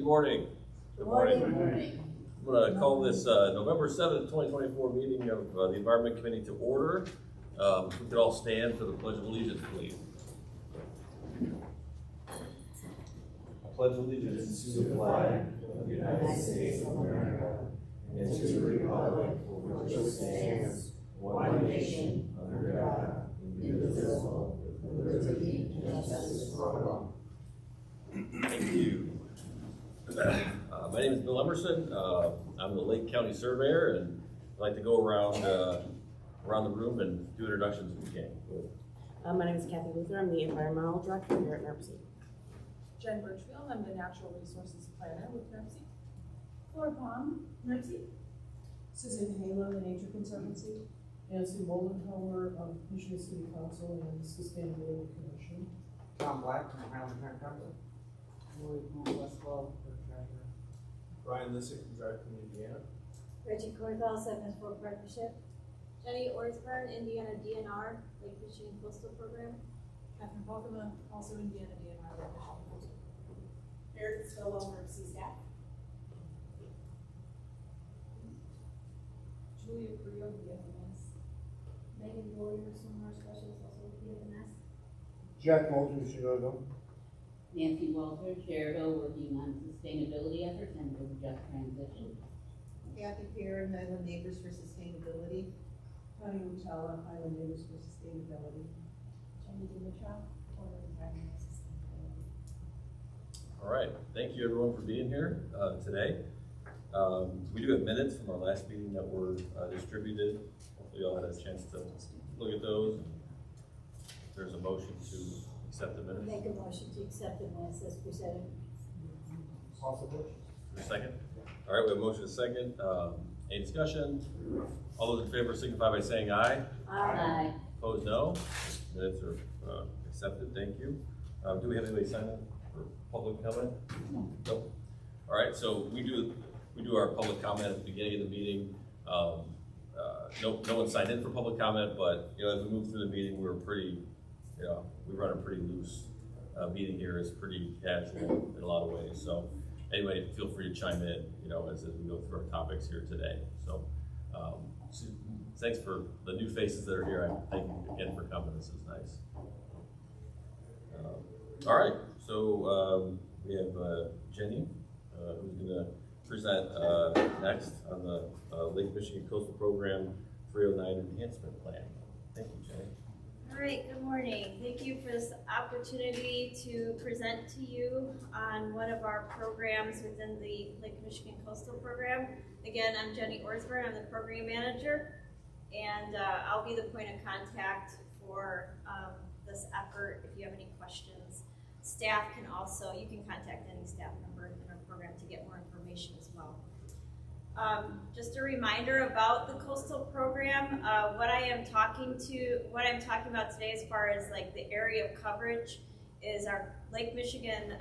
morning. Good morning. I'm going to call this November 7th, 2024 meeting of the Environment Committee to order. If we could all stand for the Pledge of Allegiance, please. I pledge allegiance to the flag of the United States of America and to the republic for which it stands, one nation, under God, indivisible, with liberty and justice for all. Thank you. My name is Bill Emerson. I'm the Lake County Surveyor, and I'd like to go around the room and do introductions if we can. My name is Kathy Luther. I'm the Environmental Director here at NERC. Jen Birchfield, I'm the Natural Resources Planner with NERC. Flora Palm, NERC. Susan Halo, the Nature Conservancy. Nancy Moldenhauer of Michigan City Council and the Sustainability Commission. Tom Black from Highland Parent Council. Lloyd Westfall for Treasurer. Brian Lissick from Drive from Indiana. Reggie Cornwell, 7th Partnership. Jenny Orsburn, Indiana DNR, Lake Michigan Coastal Program. Catherine Balkema, also Indiana DNR, Lake Michigan Coastal. Meredith Stillwell, NERC staff. Julia Carrillo, BFMS. Megan Boyer, Sonar Specialist, also with PFNS. Jack Moulton, Chicago. Nancy Walter, Cherville, working on sustainability efforts and with just transition. Kathy Perrin, Highland Neighbors for Sustainability. Connie Utala, Highland Neighbors for Sustainability. Jenny Dimitrov, Porter Environmental Sustainability. All right, thank you everyone for being here today. We do have minutes from our last meeting that were distributed. Hopefully you all had a chance to look at those. If there's a motion to accept the minutes. Make a motion to accept the minutes as presented. Possible. For a second? All right, we have a motion and a second. Any discussion? All those in favor signify by saying aye. Aye. Opposed, no. Minutes are accepted, thank you. Do we have anybody sign up for public comment? Nope. All right, so we do our public comment at the beginning of the meeting. No one signed in for public comment, but as we move through the meeting, we're pretty, we run a pretty loose meeting here. It's pretty casual in a lot of ways. So anyway, feel free to chime in, as we go through our topics here today. So thanks for the new faces that are here. I thank you again for coming. This is nice. All right, so we have Jenny, who's going to present next on the Lake Michigan Coastal Program 309 Enhancement Plan. Thank you, Jenny. All right, good morning. Thank you for this opportunity to present to you on one of our programs within the Lake Michigan Coastal Program. Again, I'm Jenny Orsburn. I'm the program manager, and I'll be the point of contact for this effort if you have any questions. Staff can also, you can contact any staff member in our program to get more information as well. Just a reminder about the coastal program. What I'm talking about today as far as like the area of coverage is our Lake Michigan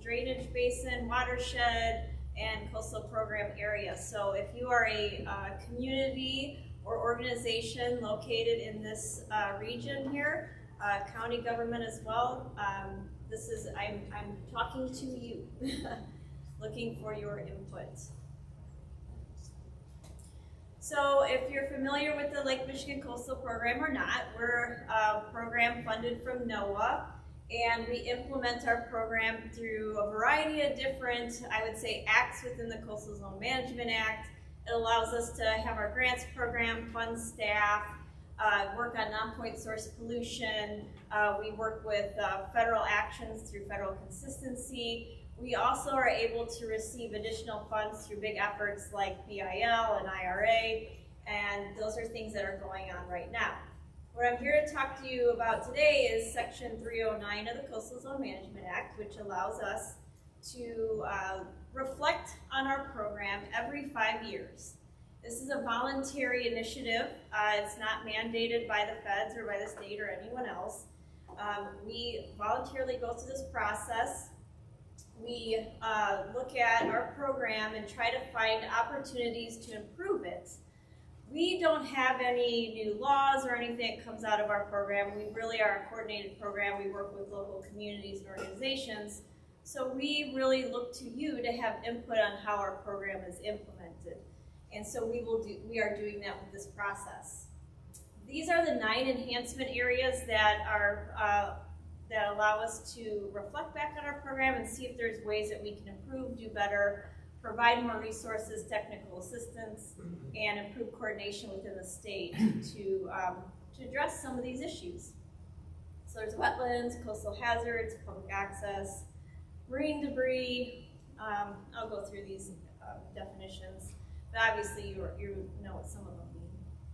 drainage basin, watershed, and coastal program area. So if you are a community or organization located in this region here, county government as well, I'm talking to you, looking for your input. So if you're familiar with the Lake Michigan Coastal Program or not, we're a program funded from NOAA, and we implement our program through a variety of different, I would say, acts within the Coastal Zone Management Act. It allows us to have our grants program, fund staff, work on non-point source pollution. We work with federal actions through federal consistency. We also are able to receive additional funds through big efforts like BIL and IRA, and those are things that are going on right now. What I'm here to talk to you about today is Section 309 of the Coastal Zone Management Act, which allows us to reflect on our program every 5 years. This is a voluntary initiative. It's not mandated by the feds or by the state or anyone else. We voluntarily go through this process. We look at our program and try to find opportunities to improve it. We don't have any new laws or anything that comes out of our program. We really are a coordinated program. We work with local communities and organizations So we really look to you to have input on how our program is implemented. And so we are doing that with this process. These are the 9 enhancement areas that allow us to reflect back on our program and see if there's ways that we can improve, do better, provide more resources, technical assistance, and improve coordination within the state to address some of these issues. So there's wetlands, coastal hazards, public access, marine debris. I'll go through these definitions, but obviously you know what some of them mean.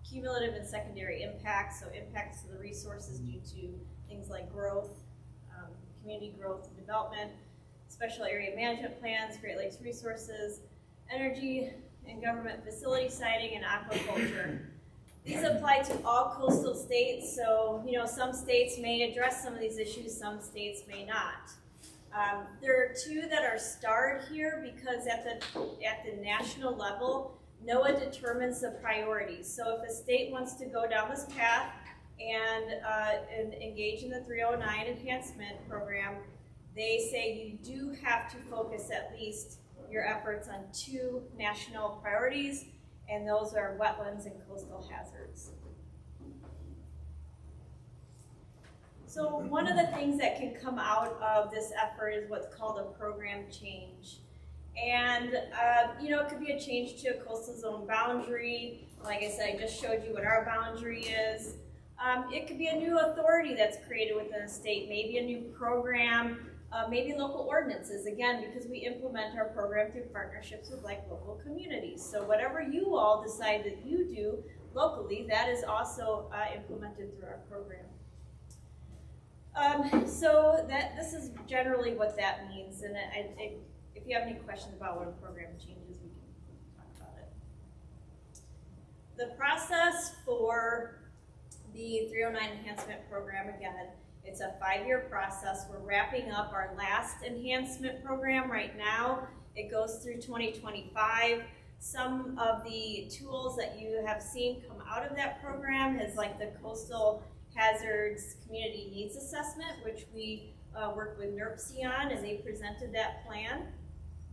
Cumulative and secondary impacts, so impacts to the resources due to things like growth, community growth and development, special area management plans, Great Lakes resources, energy and government facility siting, and aquaculture. These apply to all coastal states, so some states may address some of these issues, some states may not. There are 2 that are starred here because at the national level, NOAA determines the priorities. So if a state wants to go down this path and engage in the 309 enhancement program, they say you do have to focus at least your efforts on 2 national priorities, and those are wetlands and coastal hazards. So one of the things that can come out of this effort is what's called a program change. And it could be a change to a coastal zone boundary. Like I said, I just showed you what our boundary is. It could be a new authority that's created within a state, maybe a new program, maybe local ordinances, again, because we implement our program through partnerships with local communities. So whatever you all decide that you do locally, that is also implemented through our program. So this is generally what that means, and if you have any questions about what a program changes, we can talk about it. The process for the 309 enhancement program, again, it's a 5-year process. We're wrapping up our last enhancement program right now. It goes through 2025. Some of the tools that you have seen come out of that program is like the Coastal Hazards Community Needs Assessment, which we worked with NERPC on, and they presented that plan.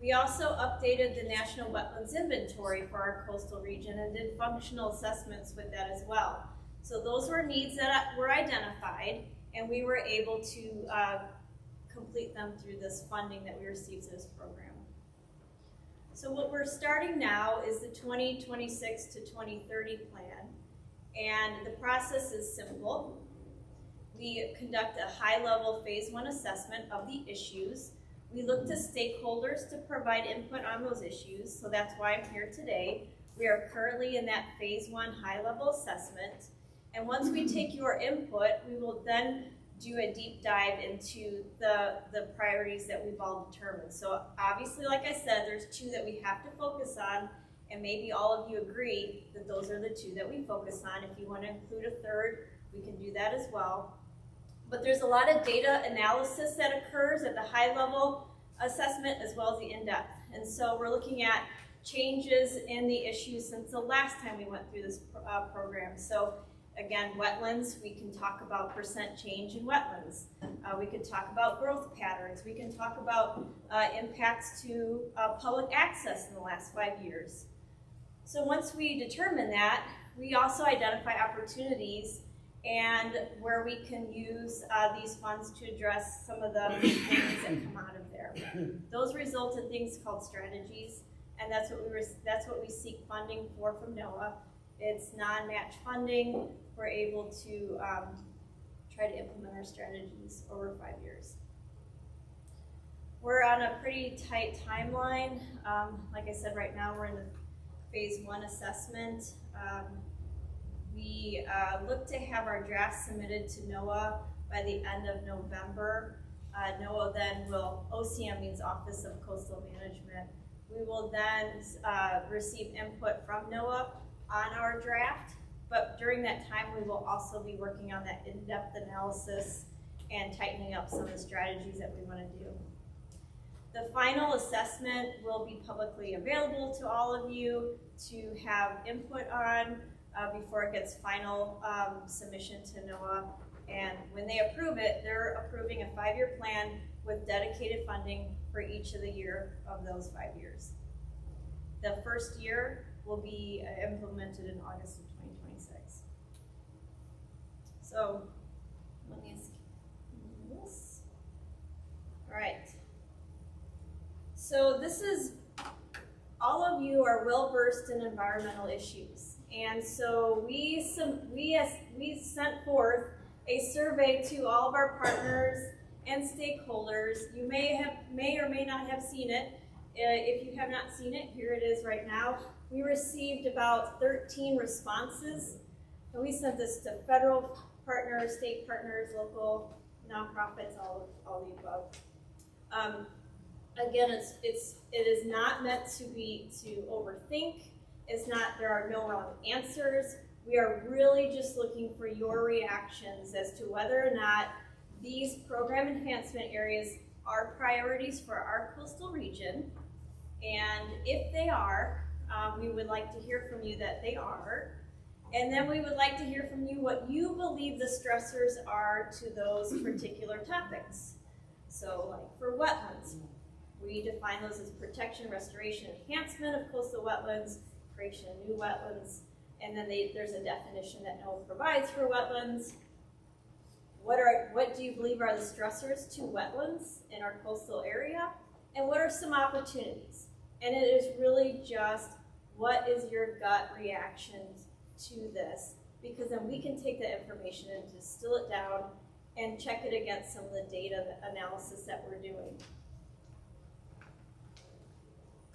We also updated the National Wetlands Inventory for our coastal region and did functional assessments with that as well. So those were needs that were identified, and we were able to complete them through this funding that we received through this program. So what we're starting now is the 2026 to 2030 plan, and the process is simple. We conduct a high-level phase 1 assessment of the issues. We look to stakeholders to provide input on those issues, so that's why I'm here today. We are currently in that phase 1 high-level assessment, and once we take your input, we will then do a deep dive into the priorities that we've all determined. So obviously, like I said, there's 2 that we have to focus on, and maybe all of you agree that those are the 2 that we focus on. If you want to include a third, we can do that as well. But there's a lot of data analysis that occurs at the high-level assessment as well as the in-depth. And so we're looking at changes in the issues since the last time we went through this program. So again, wetlands, we can talk about percent change in wetlands. We could talk about growth patterns. We can talk about impacts to public access in the last 5 years. So once we determine that, we also identify opportunities and where we can use these funds to address some of the things that come out of there. Those result in things called strategies, and that's what we seek funding for from NOAA. It's non-match funding. We're able to try to implement our strategies over 5 years. We're on a pretty tight timeline. Like I said, right now we're in the phase 1 assessment. We look to have our draft submitted to NOAA by the end of November. NOAA then will, OCM means Office of Coastal Management. We will then receive input from NOAA on our draft, but during that time we will also be working on that in-depth analysis and tightening up some of the strategies that we want to do. The final assessment will be publicly available to all of you to have input on before it gets final submission to NOAA. And when they approve it, they're approving a 5-year plan with dedicated funding for each of the year of those 5 years. The first year will be implemented in August of 2026. So, let me skip this. All right. So this is, all of you are well versed in environmental issues. And so we sent forth a survey to all of our partners and stakeholders. You may or may not have seen it. If you have not seen it, here it is right now. We received about 13 responses, and we sent this to federal partners, state partners, local nonprofits, all the above. Again, it is not meant to overthink. It's not, there are no wrong answers. We are really just looking for your reactions as to whether or not these program enhancement areas are priorities for our coastal region. And if they are, we would like to hear from you that they are. And then we would like to hear from you what you believe the stressors are to those particular topics. So like for wetlands, we define those as protection, restoration, enhancement of coastal wetlands, creation of new wetlands, and then there's a definition that NOAA provides for wetlands. What do you believe are the stressors to wetlands in our coastal area? And what are some opportunities? And it is really just, what is your gut reaction to this? Because then we can take that information and distill it down and check it against some of the data analysis that we're doing.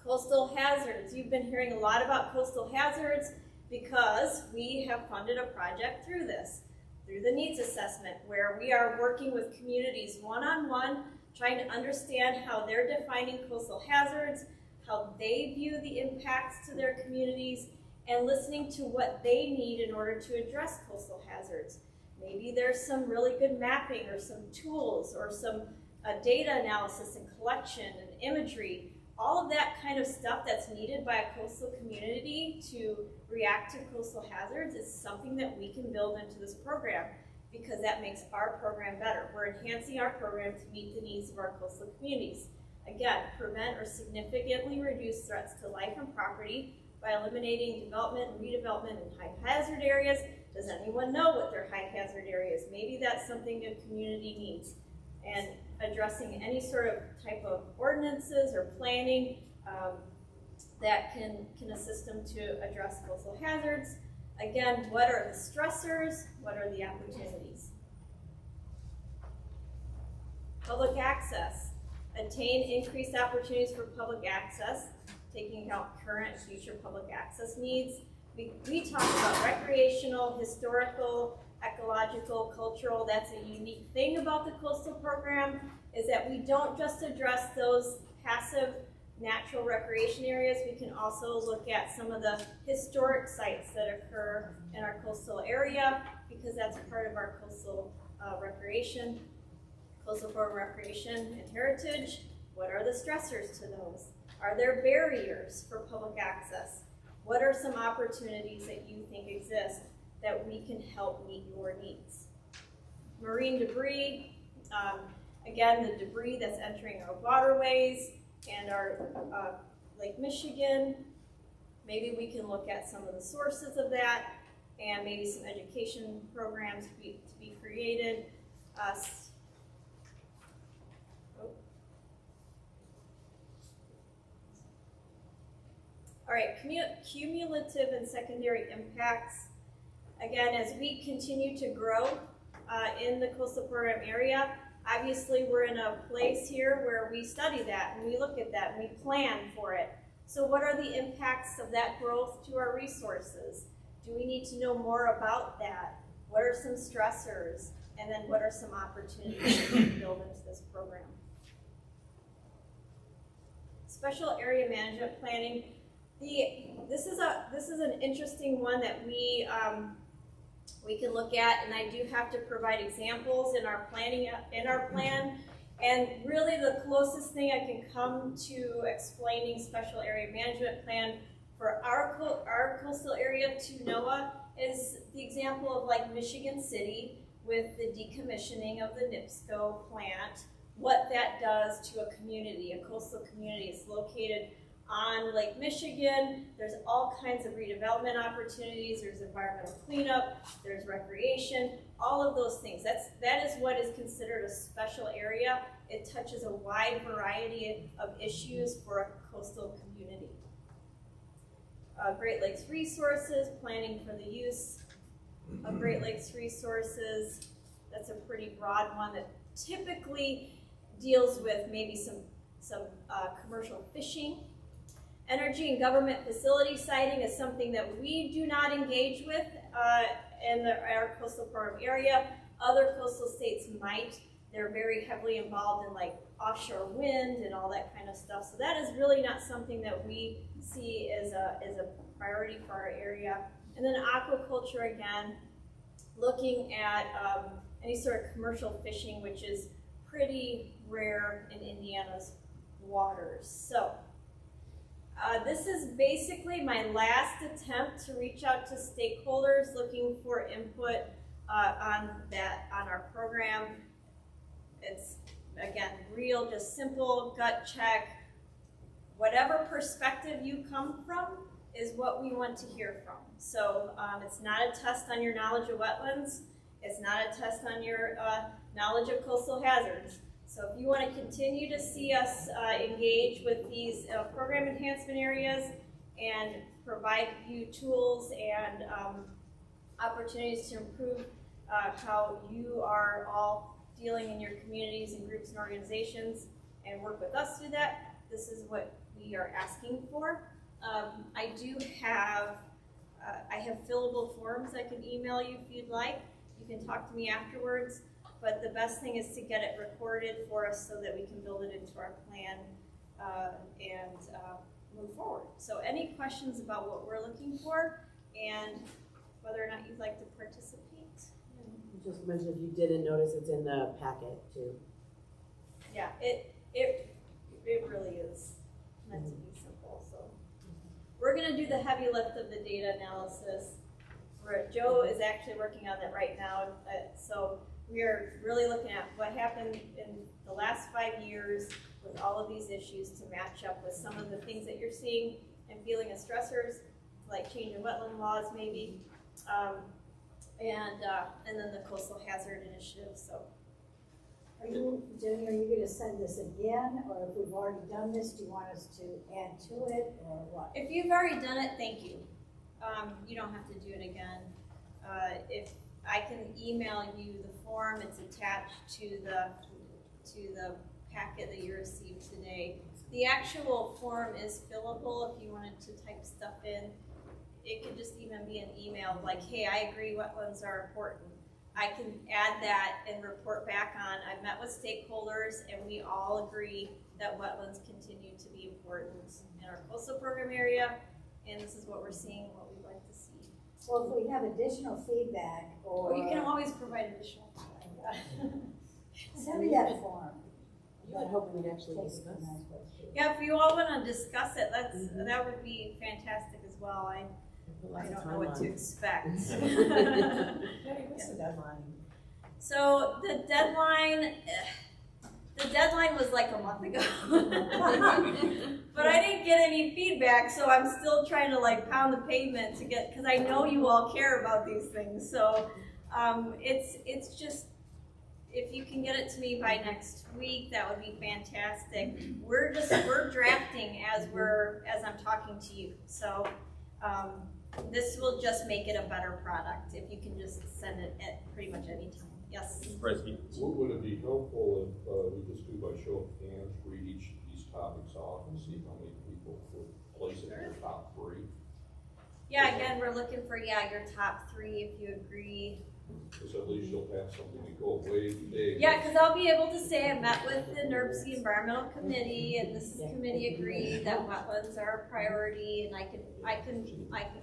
Coastal hazards. You've been hearing a lot about coastal hazards because we have funded a project through the needs assessment, where we are working with communities one-on-one, trying to understand how they're defining coastal hazards, how they view the impacts to their communities, and listening to what they need in order to address coastal hazards. Maybe there's some really good mapping or some tools or some data analysis and collection and imagery. All of that kind of stuff that's needed by a coastal community to react to coastal hazards is something that we can build into this program, because that makes our program better. We're enhancing our program to meet the needs of our coastal communities. Again, prevent or significantly reduce threats to life and property by eliminating development and redevelopment in high hazard areas. Does anyone know what their high hazard areas? Maybe that's something a community needs. And addressing any sort of type of ordinances or planning that can assist them to address coastal hazards. Again, what are the stressors? What are the opportunities? Public access. Attain increased opportunities for public access, taking account current and future public access needs. We talk about recreational, historical, ecological, cultural. That's a unique thing about the coastal program, is that we don't just address those passive natural recreation areas. We can also look at some of the historic sites that occur in our coastal area, because that's part of our coastal recreation, coastal program recreation and heritage. What are the stressors to those? Are there barriers for public access? What are some opportunities that you think exist that we can help meet your needs? Marine debris, again, the debris that's entering our waterways and our Lake Michigan. Maybe we can look at some of the sources of that, and maybe some education programs to be created. All right, cumulative and secondary impacts. Again, as we continue to grow in the coastal program area, obviously we're in a place here where we study that and we look at that and we plan for it. So what are the impacts of that growth to our resources? Do we need to know more about that? What are some stressors? And then what are some opportunities to build into this program? Special area management planning. This is an interesting one that we can look at, and I do have to provide examples in our plan. And really the closest thing I can come to explaining special area management plan for our coastal area to NOAA is the example of like Michigan City with the decommissioning of the NIPSCO plant. what that does to a community, a coastal community. It's located on Lake Michigan. There's all kinds of redevelopment opportunities. There's environmental cleanup, there's recreation, all of those things. That is what is considered a special area. It touches a wide variety of issues for a coastal community. Great Lakes resources, planning for the use of Great Lakes resources. That's a pretty broad one that typically deals with maybe some commercial fishing. Energy and government facility siting is something that we do not engage with in our coastal program area. Other coastal states might. They're very heavily involved in like offshore wind and all that kind of stuff. So that is really not something that we see as a priority for our area. And then aquaculture again, looking at any sort of commercial fishing, which is pretty rare in Indiana's waters. So this is basically my last attempt to reach out to stakeholders looking for input on our program. It's, again, real, just simple gut check. Whatever perspective you come from is what we want to hear from. So it's not a test on your knowledge of wetlands. It's not a test on your knowledge of coastal hazards. So if you want to continue to see us engage with these program enhancement areas and provide you tools and opportunities to improve how you are all dealing in your communities and groups and organizations and work with us through that, this is what we are asking for. I do have, I have fillable forms I can email you if you'd like. You can talk to me afterwards, but the best thing is to get it recorded for us so that we can build it into our plan and move forward. So any questions about what we're looking for and whether or not you'd like to participate? Just mentioned if you didn't notice, it's in the packet too. Yeah, it really is meant to be simple. So we're going to do the heavy lift of the data analysis. Joe is actually working on that right now. So we are really looking at what happened in the last 5 years with all of these issues to match up with some of the things that you're seeing and feeling as stressors, like change in wetland laws maybe, and then the coastal hazard initiative. So. Jenny, are you going to send this again, or if we've already done this, do you want us to add to it, or what? If you've already done it, thank you. You don't have to do it again. If I can email you the form, it's attached to the packet that you received today. The actual form is fillable if you wanted to type stuff in. It could just even be an email like, hey, I agree wetlands are important. I can add that and report back on, I've met with stakeholders and we all agree that wetlands continue to be important in our coastal program area, and this is what we're seeing, what we'd like to see. Well, if we have additional feedback, or you can always provide additional feedback. send me that form. I hope we'd actually discuss. Yeah, if you all want to discuss it, that would be fantastic as well. I don't know what to expect. What's the deadline? So the deadline was like a month ago. But I didn't get any feedback, so I'm still trying to like pound the pavement to get, because I know you all care about these things. So it's just, if you can get it to me by next week, that would be fantastic. We're drafting as I'm talking to you. So this will just make it a better product if you can just send it at pretty much any time. Yes? Would it be helpful if we just do by show of hands, read these topics off and see how many people would place it in their top 3? Yeah, again, we're looking for, your top 3 if you agree. Because at least you'll have something to go away today. Yeah, because I'll be able to say I met with the NERC Environmental Committee, and this committee agreed that wetlands are a priority, and I can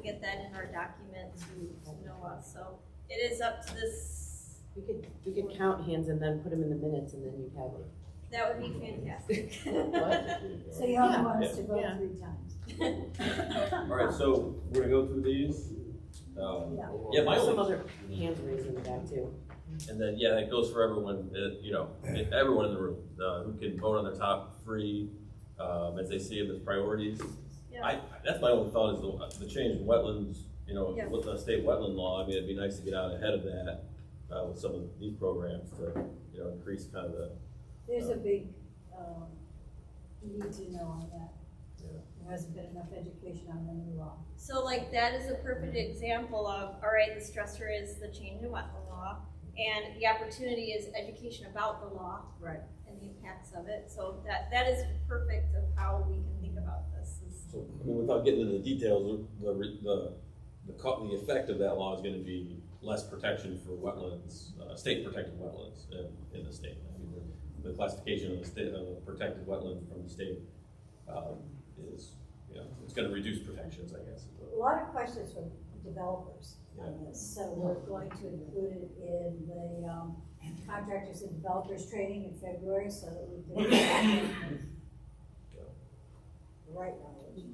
get that in our document to NOAA. So it is up to this. We could count hands and then put them in the minutes, and then you'd have it. That would be fantastic. So you only want us to vote 3 times. All right, so we're gonna go through these. Yeah, my some only, other hands raised in the back too. And then, yeah, that goes for everyone, everyone in the room, who can vote on their top three, as they see them as priorities. Yeah. That's my only thought is the change in wetlands, Yeah. with the state wetland law. I mean, it'd be nice to get out ahead of that, with some of these programs to, increase kind of the, There's a big, need to know on that. Yeah. There hasn't been enough education on the new law. So like that is a perfect example of, all right, the stressor is the change in wetland law, and the opportunity is education about the law. Right. And the impacts of it, so that is perfect of how we can think about this. so, I mean, without getting into the details, the effect of that law is gonna be less protection for wetlands, state protected wetlands in the state. I mean, the classification of the state, protected wetlands from the state, is, it's gonna reduce protections, I guess. A lot of questions from developers on this, so we're going to include it in the, contractors and developers training in February, so that we can get the right knowledge.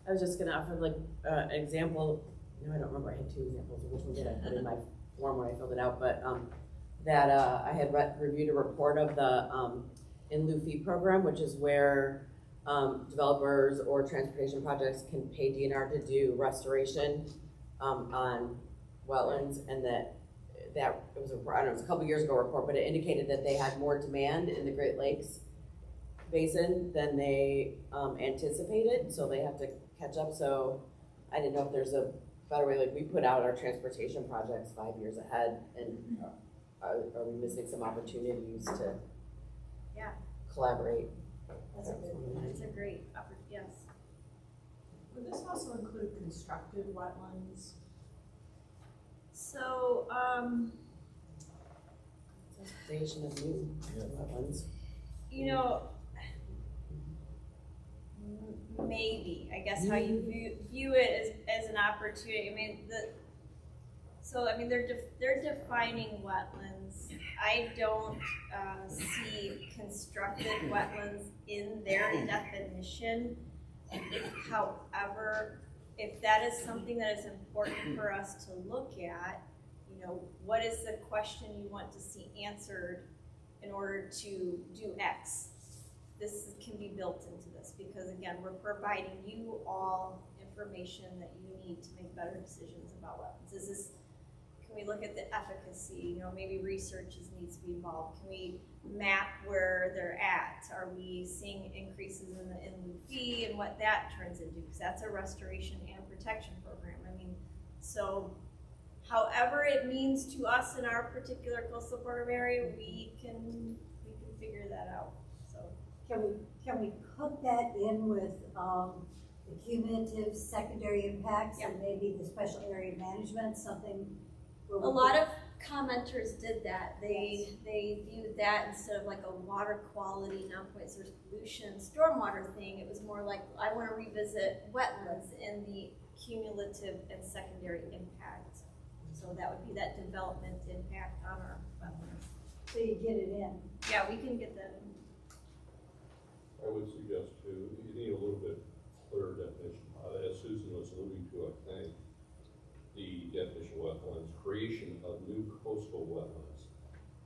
I was just gonna offer like, an example, I don't remember, I had two examples of which one did I put in my form when I filled it out, but, that, I had reviewed a report of the, in lieu fee program, which is where, developers or transportation projects can pay DNR to do restoration, on wetlands, and that it was I don't know, it was a couple years ago report, but it indicated that they had more demand in the Great Lakes Basin than they anticipated, so they have to catch up. So I didn't know if there's a better way, like we put out our transportation projects 5 years ahead, and are we missing some opportunities to collaborate? That's a great opportunity, yes. Would this also include constructed wetlands? So, Creation of new wetlands. Maybe, I guess how you view it as an opportunity. I mean, they're defining wetlands. I don't see constructed wetlands in their definition. However, if that is something that is important for us to look at, what is the question you want to see answered in order to do X? This can be built into this because, again, we're providing you all information that you need to make better decisions about wetlands. Can we look at the efficacy? Maybe research needs to be involved. Can we map where they're at? Are we seeing increases in the in lieu fee and what that turns into? Because that's a restoration and protection program. So however it means to us in our particular coastal program area, we can figure that out. So Can we hook that in with the cumulative secondary impacts and maybe the special area management, something? A lot of commenters did that. They viewed that instead of like a water quality, non-point source pollution, stormwater thing. It was more like, I want to revisit wetlands and the cumulative and secondary impact. So that would be that development impact on our wetlands. So you get it in. Yeah, we can get that in. I would suggest too, you need a little bit clearer definition. As Susan was alluding to, I think, the definition of wetlands, creation of new coastal wetlands.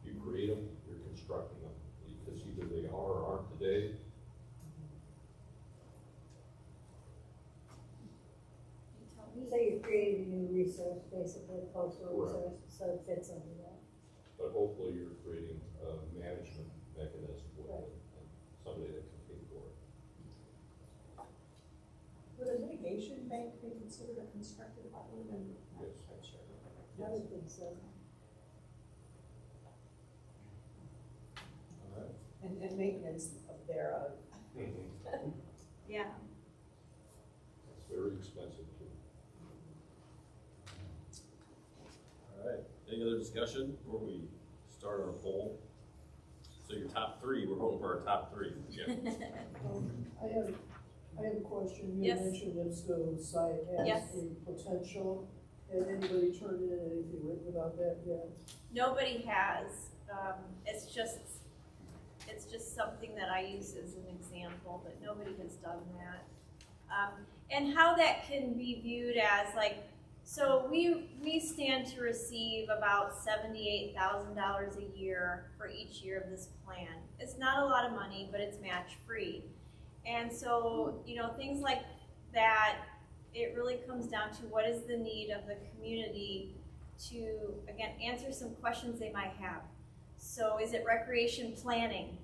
You create them, you're constructing them, because either they are or aren't today. So you're creating a new resource, basically, coastal resource, so it fits under that. But hopefully you're creating a management mechanism with it, and somebody that can pay for it. Would a mitigation bank be considered a constructed wetland? I'm not quite sure. I would think so. All right. And maintenance thereof. Yeah. It's very expensive too. All right, any other discussion before we start our poll? So your top three, we're voting for our top three. Yeah. I have a question. You Yes. mentioned IMSCO site has Yes. a potential. Has anybody turned in anything written about that yet? Nobody has. It's just something that I use as an example, but nobody has done that. And how that can be viewed as like, So we stand to receive about $78,000 a year for each year of this plan. It's not a lot of money, but it's match free. And so, you know, things like that, it really comes down to what is the need of the community to, again, answer some questions they might have. So is it recreation planning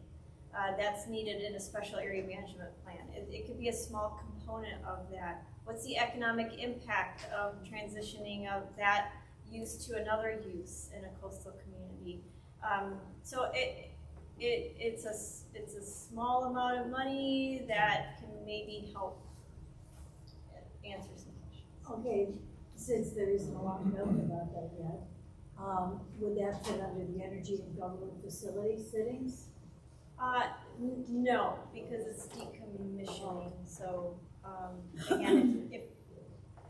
that's needed in a special area management plan? It could be a small component of that. What's the economic impact of transitioning of that use to another use in a coastal community? So it's a small amount of money that can maybe help answer some questions. Okay, since there isn't a lot known about that yet, would that fit under the energy and government facility sittings? No, because it's decommissioning, so, again,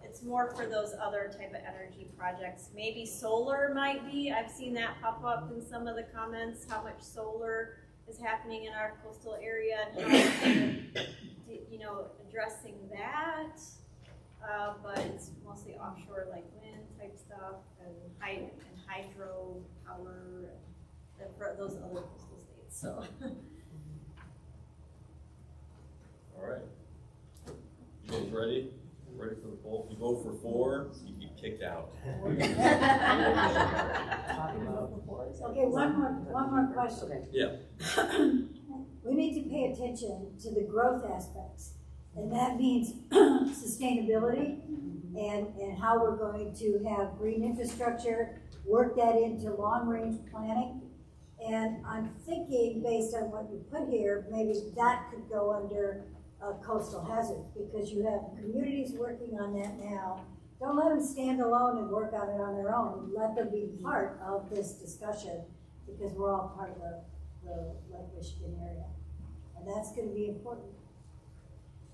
it's more for those other type of energy projects. Maybe solar might be, I've seen that pop up in some of the comments, how much solar is happening in our coastal area and how, you know, addressing that. But it's mostly offshore, like wind type stuff and hydro power and for those other coastal states, so. All right. You guys ready? Ready for the vote? You vote for 4, you get kicked out. Okay, one more question. Yeah. We need to pay attention to the growth aspects, and that means sustainability and how we're going to have green infrastructure, work that into long-range planning. And I'm thinking, based on what you put here, maybe that could go under coastal hazard, because you have communities working on that now. Don't let them stand alone and work on it on their own. Let them be part of this discussion, because we're all part of the Lake Michigan area. And that's going to be important.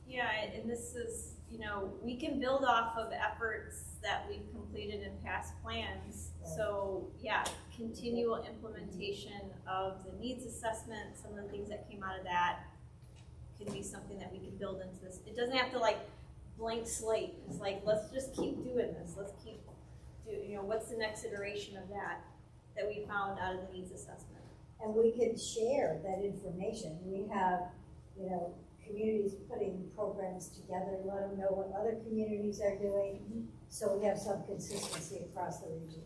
Yeah, and this is, you know, we can build off of efforts that we've completed in past plans. So yeah, continual implementation of the needs assessment, some of the things that came out of that can be something that we can build into this. It doesn't have to like blank slate. It's like, let's just keep doing this. Let's keep doing, you know, what's the next iteration of that we found out of the needs assessment. And we can share that information. We have, you know, communities putting programs together, let them know what other communities are doing, so we have some consistency across the region.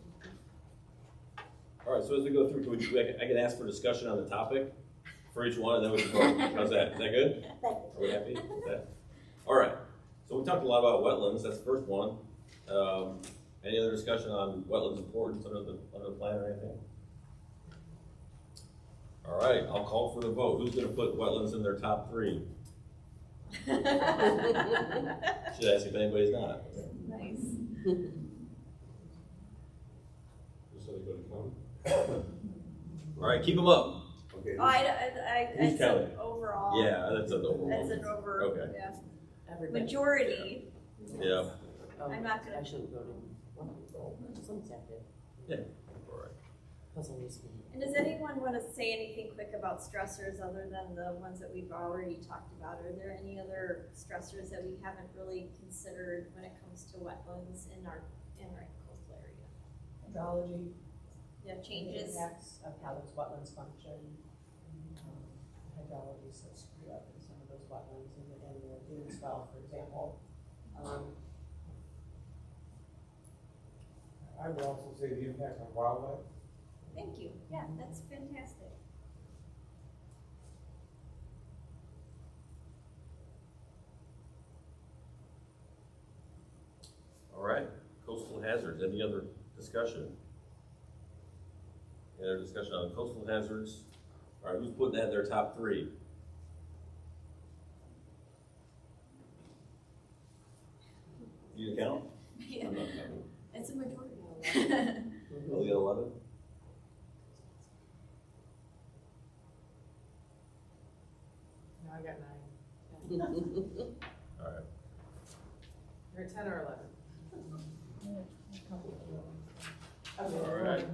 All right, so as we go through, I can ask for discussion on the topic for each one, and then we can vote. How's that? Is that good? Are we happy with that? All right, so we talked a lot about wetlands. That's the first one. Any other discussion on wetlands importance under the plan or anything? All right, I'll call for the vote. Who's going to put wetlands in their top 3? Should ask if anybody's not. Nice. Does anybody come? All right, keep them up. Okay. Oh, I Who's said counting? overall. Yeah, that's an overall. That's an over, Okay. yeah. Everybody. Majority. Yeah. I'm not gonna- I shouldn't vote in. Someone's active. Yeah. All right. Plus I'm used to being. And does anyone want to say anything quick about stressors other than the ones that we've already talked about? Are there any other stressors that we haven't really considered when it comes to wetlands in our coastal area? Hydrology. Yeah, changes. The impacts of how those wetlands function. Hydrology is so screwed up in some of those wetlands and the dune swell, for example. I would also say the impact on wildlife. Thank you. Yeah, that's fantastic. All right. Coastal hazards. Any other discussion? Any other discussion on coastal hazards? All right, who's putting that in their top 3? You can count? Yeah. I'm not counting. It's a majority. Only 11? No, I got 9. All right. You're 10 or 11. All right.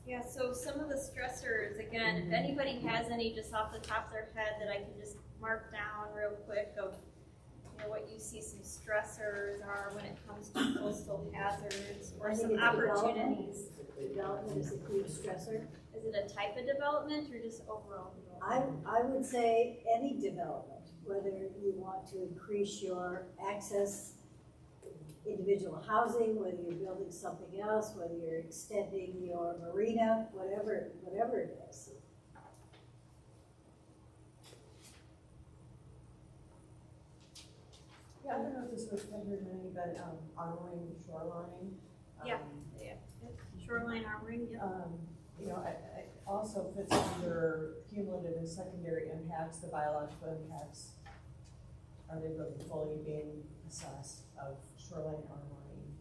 Yeah, so some of the stressors, again, if anybody has any just off the top of their head that I can just mark down real quick of, you know, what you see some stressors stressors are when it comes to coastal hazards or I think some it's opportunities. Development is a huge stressor. Is it a type of development or just overall development? I would say any development, whether you want to increase your access, individual housing, whether you're building something else, whether you're extending your marina, whatever it is. Yeah, I don't know if this was covered in any, but, armoring the shoreline. Yeah. Shoreline armoring, yeah. You know, I also fits under cumulative and secondary impacts, the biological impacts. Are they really fully being assessed of shoreline armoring?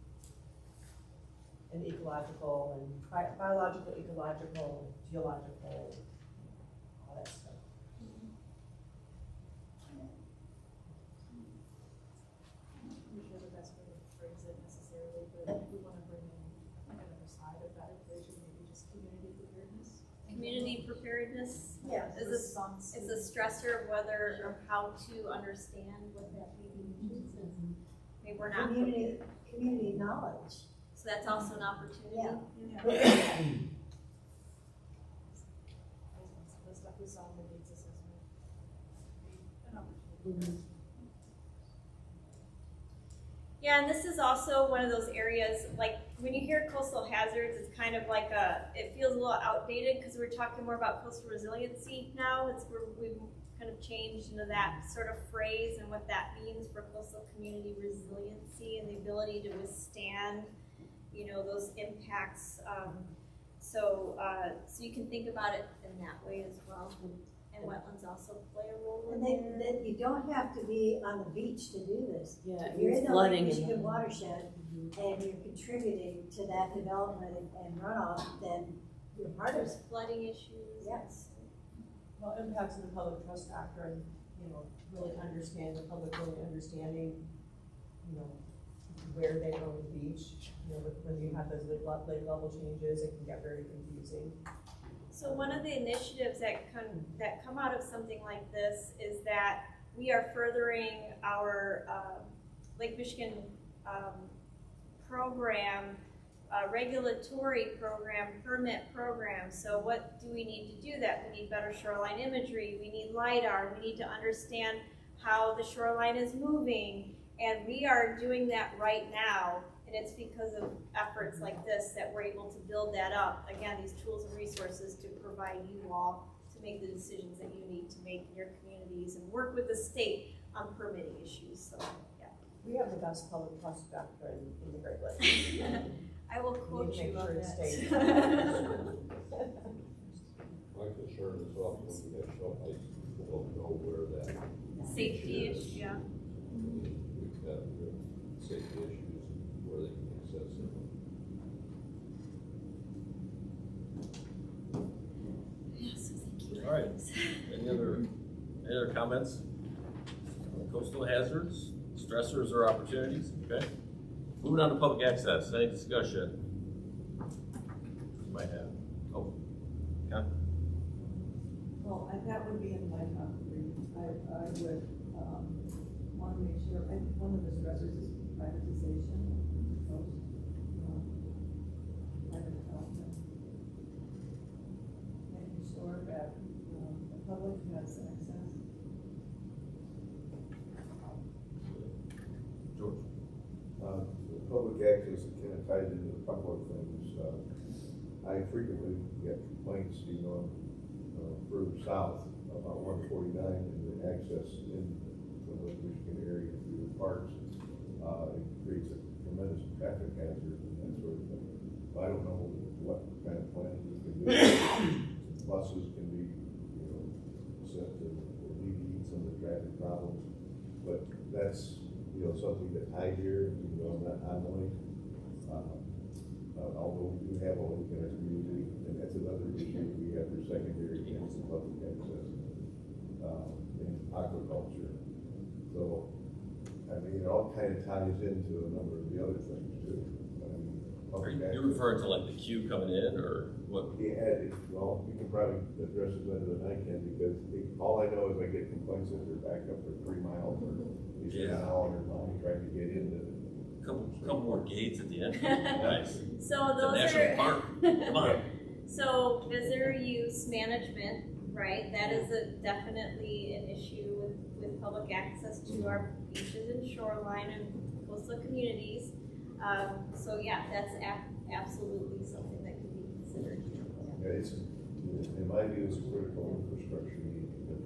And ecological and biological, ecological, geological, all that stuff. I'm sure the best way to phrase it necessarily, but we want to bring in another side of that equation, maybe just community preparedness. Community preparedness Yeah. is a stressor of whether or how to understand what that maybe is. And maybe we're not prepared. Community knowledge. So that's also an opportunity. Yeah. The stuff we saw in the needs assessment. An opportunity. Yeah, and this is also one of those areas, like, when you hear coastal hazards, it's kind of like it feels a little outdated because we're talking more about coastal resiliency now. It's where we've kind of changed into that sort of phrase and what that means for coastal community resiliency and the ability to withstand, you know, those impacts. So you can think about it in that way as well. And wetlands also play a role in And there. that you don't have to be on the beach to do this. Yeah, If you're in the Lake flooding Michigan and watershed and you're contributing to that development and runoff, then you're part of There's it. flooding issues. Yes. Well, impacts of the public trust factor and, you know, really understand, the public really understanding, you know, where they own the beach. You know, when you have those lake level changes, it can get very confusing. So one of the initiatives that come out of something like this is that we are furthering our Lake Michigan program, regulatory program, permit program. So what do we need to do that? We need better shoreline imagery, we need LiDAR, we need to understand how the shoreline is moving, and we are doing that right now. And it's because of efforts like this that we're able to build that up. Again, these tools and resources to provide you all to make the decisions that you need to make in your communities and work with the state on permitting issues. So, yeah. We have the best public trust factor in the Great Lakes. I will quote We need you to on make sure it stays. that. My concern is often when we have shell ice, people don't know where that. Safety is. issue, yeah. We've got safety issues where they can access it. Yeah, so thank you. All right. Any other comments on coastal hazards, stressors, or opportunities? Okay. Moving on to public access. Any discussion? You might have. Oh, yeah. Well, that would be in my top three. I would want to make sure, and one of the stressors is privatization. Private development. Making sure that the public has access. George. Public access kind of ties into a couple of things. I frequently get complaints, further south about 149 and the access in the Lake Michigan area through the parks. It creates a tremendous traffic hazard and that sort of thing. I don't know what kind of planning you can do. Buses can be, set to alleviate some of the traffic problems, but that's something that I hear, not only, although we do have a lake in our community, and that's another issue we have for secondary and public access, in aquaculture. So, it all kind of ties into a number of the other things too. Are you referring to like the queue coming in, or what? Yeah, well, you can probably address it better than I can, because all I know is I get complaints that they're back up for 3 miles, or they spend an hour in line. trying to get into. Couple more gates at the end. Nice. So The those national are. park. Come on. So visitor use management, right, that is definitely an issue with public access to our beaches and shoreline and coastal communities. So yeah, that's absolutely something that can be considered. Yeah, it's, in my view, it's a critical infrastructure need, but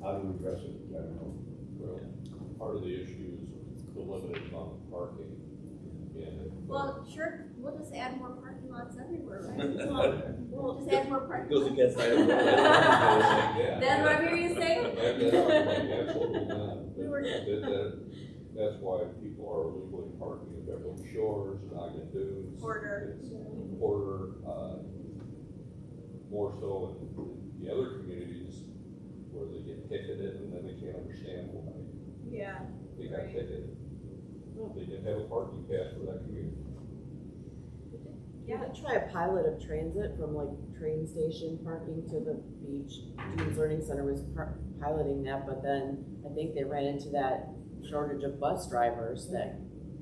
how do we address it? I don't know. Well, part of the issue is the limited amount of parking. Well, sure, we'll just add more parking lots everywhere, right? We'll just add more parking Goes lots. against item. Then what were you saying? Absolutely not. That's why people are illegally parking in Beverly Shores, Ogden Dunes. Porter. More so in the other communities where they get ticketed and then they can't understand why Yeah. they got ticketed. They didn't have a parking pass for that community. Yeah, try a pilot of transit from like train station parking to the beach. Dunes Learning Center was piloting that, but then I think they ran into that shortage of bus drivers that,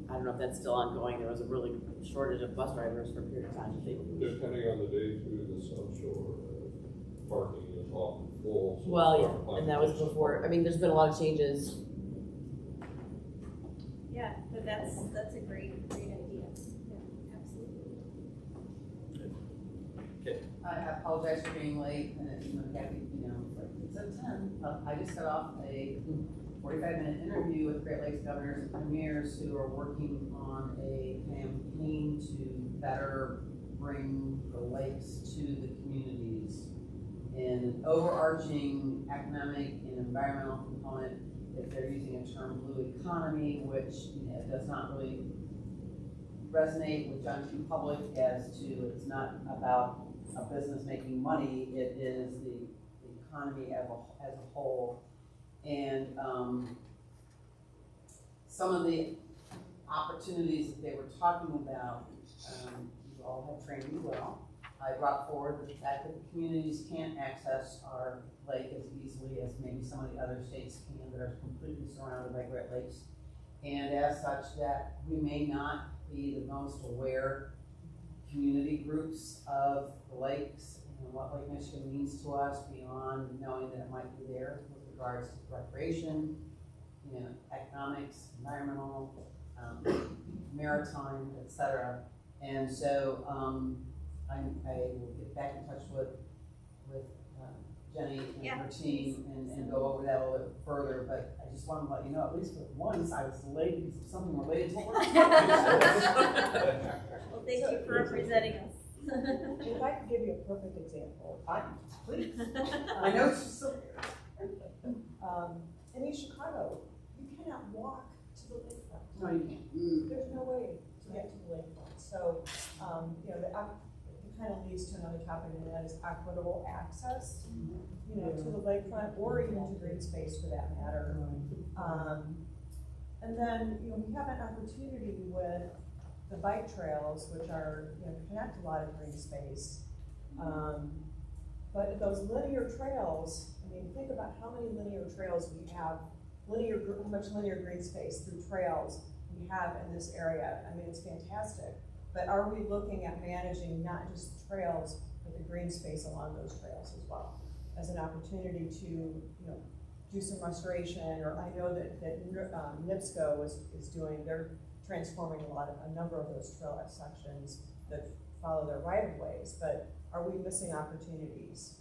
I don't know if that's still ongoing. There was a really shortage of bus drivers for a period of time. Depending on the day too, the South Shore parking is often full. So Well, yeah, and that was before, I mean, there's been a lot of changes. Yeah, but that's a great idea. Yeah, absolutely. I apologize for being late, and Kathy, it's at 10. I just got off a 45-minute interview with Great Lakes governors and premiers who are working on a campaign to better bring the lakes to the communities. And an overarching economic and environmental component, if they're using a term blue economy, which does not really resonate with John Q. Public as to it's not about a business making money, it is the economy as a whole. And some of the opportunities that they were talking about, you all have trained me well. I brought forward the fact that the communities can't access our lake as easily as maybe some of the other states can that are completely surrounded by Great Lakes. And as such, that we may not be the most aware community groups of the lakes and what Lake Michigan means to us beyond knowing that it might be there with regards to recreation, economics, environmental, maritime, etc. And so I will get back in touch with Jenny and her team and go over that a little bit further, but I just want to let you know, at least for once, I was delayed because of something related to work. Well, thank you for representing us. If I could give you a perfect example, Please. I know it's so in East Chicago, you cannot walk to the lakefront. No, you can't. There's no way to get to the lakefront. So, it kind of leads to another topic, and that is equitable access, to the lakefront or even to green space for that matter. And then, we have an opportunity with the bike trails, which are, connect a lot of green space. But those linear trails, think about how many linear trails we have, how much linear green space through trails we have in this area. It's fantastic. But are we looking at managing not just the trails, but the green space along those trails as well, as an opportunity to, do some restoration? Or I know that NIPSCO is doing, they're transforming a number of those trail sections that follow their right-of-ways. But are we missing opportunities,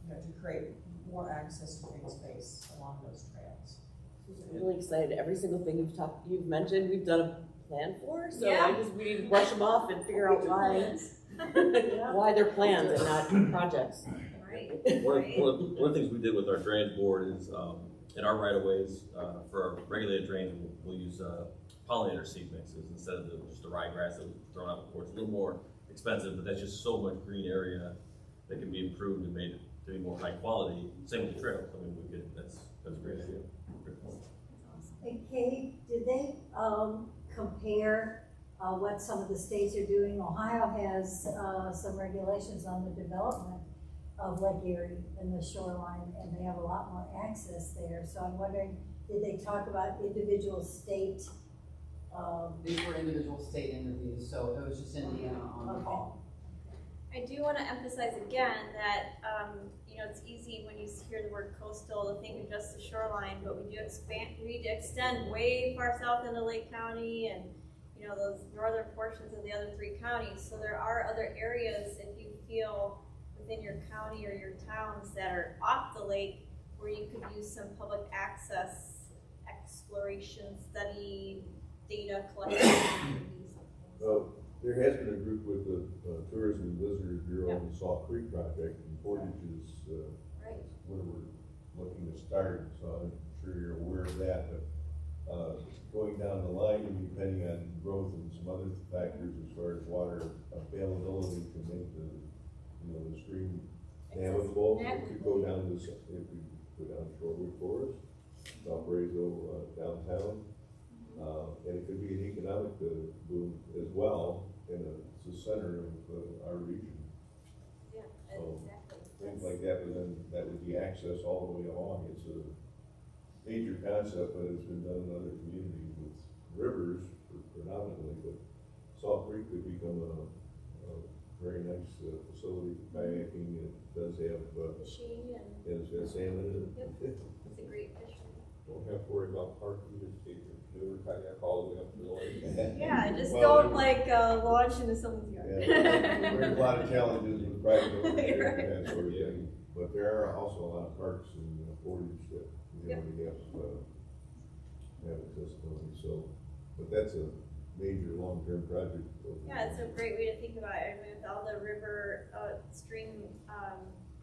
to create more access to green space along those trails? I'm really excited. Every single thing you've mentioned, we've done a plan for. So Yeah. we need to brush them off and figure out why they're plans and not projects. Right. One of the things we did with our drainage board is in our right of ways for our regulated drainage, we'll use pollinator seed mixes instead of just the ryegrass that was thrown out before. It's a little more expensive, but that's just so much green area that can be improved and made to be more high quality. Same with the trails. That's a great idea. And Kate, did they compare what some of the states are doing? Ohio has some regulations on the development of Lake Erie and the shoreline, and they have a lot more access there. So I'm wondering did they talk about individual state? These were individual state interviews, so it was just Indiana on the Okay. call. I do want to emphasize again that, it's easy when you hear the word coastal to think of just the shoreline, but we need to extend way far south into Lake County and, those northern portions of the other 3 counties. So there are other areas, if you feel within your county or your towns that are off the lake, where you could use some public access, exploration, study, data collection. Well, there has been a group with the Tourism and Visitors Bureau on the Salt Creek project, and Portage is Right. where we're looking to start, so I'm sure you're aware of that, but going down the line, and depending on growth and some other factors as far as water availability to make the stream navigable, it could go down to, if we go down Shorewood Forest, Valparaiso downtown, and it could be an economic boom as well, and it's the center of our region. Yeah, So, exactly. things like that, but then that would be access all the way along. It's a major concept, but it's been done in other communities with rivers predominantly, but Salt Creek could become a very nice facility for kayaking. It does have Fishing and. it's got salmon in Yep. it. It's a great fishery. Don't have to worry about parking, just take your canoe or kayak all the way up to the lake. Yeah, just Well, don't launch into someone's yard. There's a lot of challenges with private ownership Right. and that sort of thing, but there are also a lot of parks in Portage that we already have accessibility, so, but that's a major long-term project. Yeah, it's a great way to think about it. I mean, with all the river, stream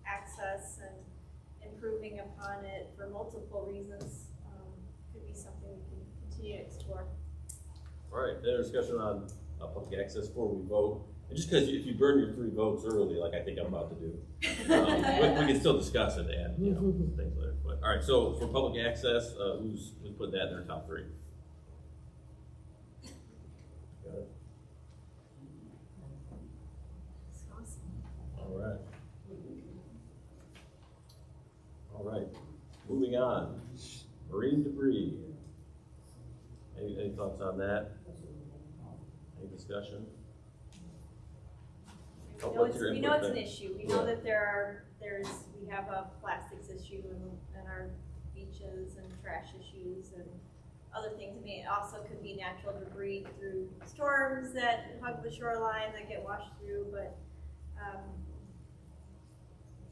access and improving upon it for multiple reasons, could be something we can continue to explore. All right, then discussion on public access before we vote. And just because if you burn your 3 votes early, like I think I'm about to do, we can still discuss it and, things later. But, all right, so for public access, who's put that in their top 3? Got it. That's awesome. All right. All right, moving on. Marine debris. Any thoughts on that? Any discussion? We know it's an issue. We know that we have a plastics issue in our beaches and trash issues and other things. I mean, it also could be natural debris through storms that hug the shoreline that get washed through, but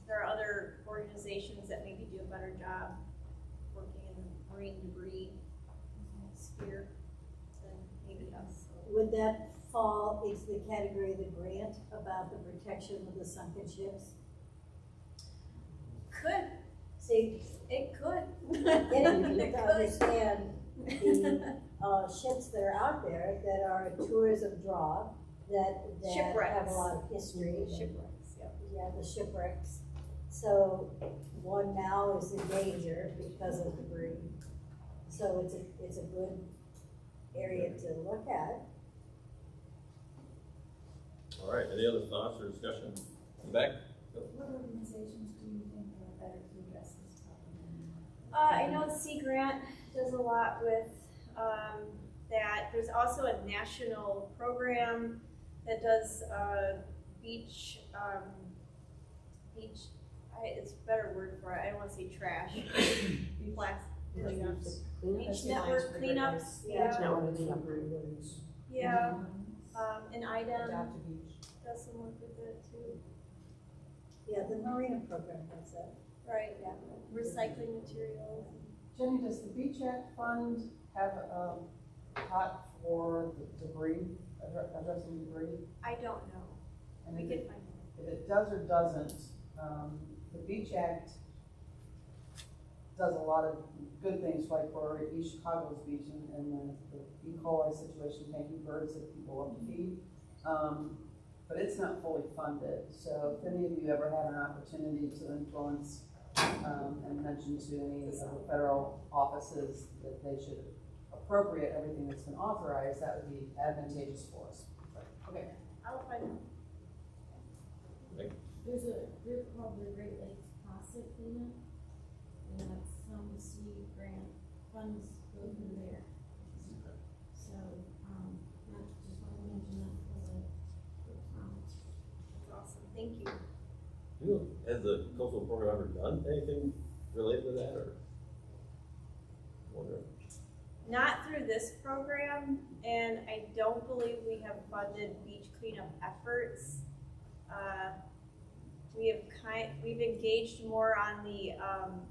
there are other organizations that maybe do a better job working in the marine debris sphere than maybe us. Would that fall into the category of the grant about the protection of the sunken ships? Could. See, it could. Getting people to understand the ships that are out there that are a tourism draw, that have Shipwrecks. a lot of history. Shipwrecks, yep. Yeah, the shipwrecks. So one now is in danger because of debris. So it's a good area to look at. All right, any other thoughts or discussion? In the back? What organizations do you think are better to address this problem? I know Sea Grant does a lot with that. There's also a national program that does beach, it's a better word for it. I don't want to say trash. Cleanups. Beach network cleanups. Yeah. And IDEM does some work with it too. Yeah, the marina program does that. Right, yeah. Recycling materials. Jenny, does the Beach Act Fund have a pot for debris, addressing debris? I don't know. And We if could it- find out. If it does or doesn't, the Beach Act does a lot of good things, like for East Chicago's beach and the E. coli situation, taking birds that people love to feed. But it's not fully funded, so if any of you ever had an opportunity to influence and mention to any of the federal offices that they should appropriate everything that's been authorized, that would be advantageous for us. Okay. I'll find out. There's a group called the Great Lakes Plastic Cleanup, and that's some Sea Grant funds go from there. So, I just want to mention that for That's awesome, thank you. You know, has the coastal program ever done anything related to that, or? Wondering. Not through this program, and I don't believe we have funded beach cleanup efforts. We've engaged more on the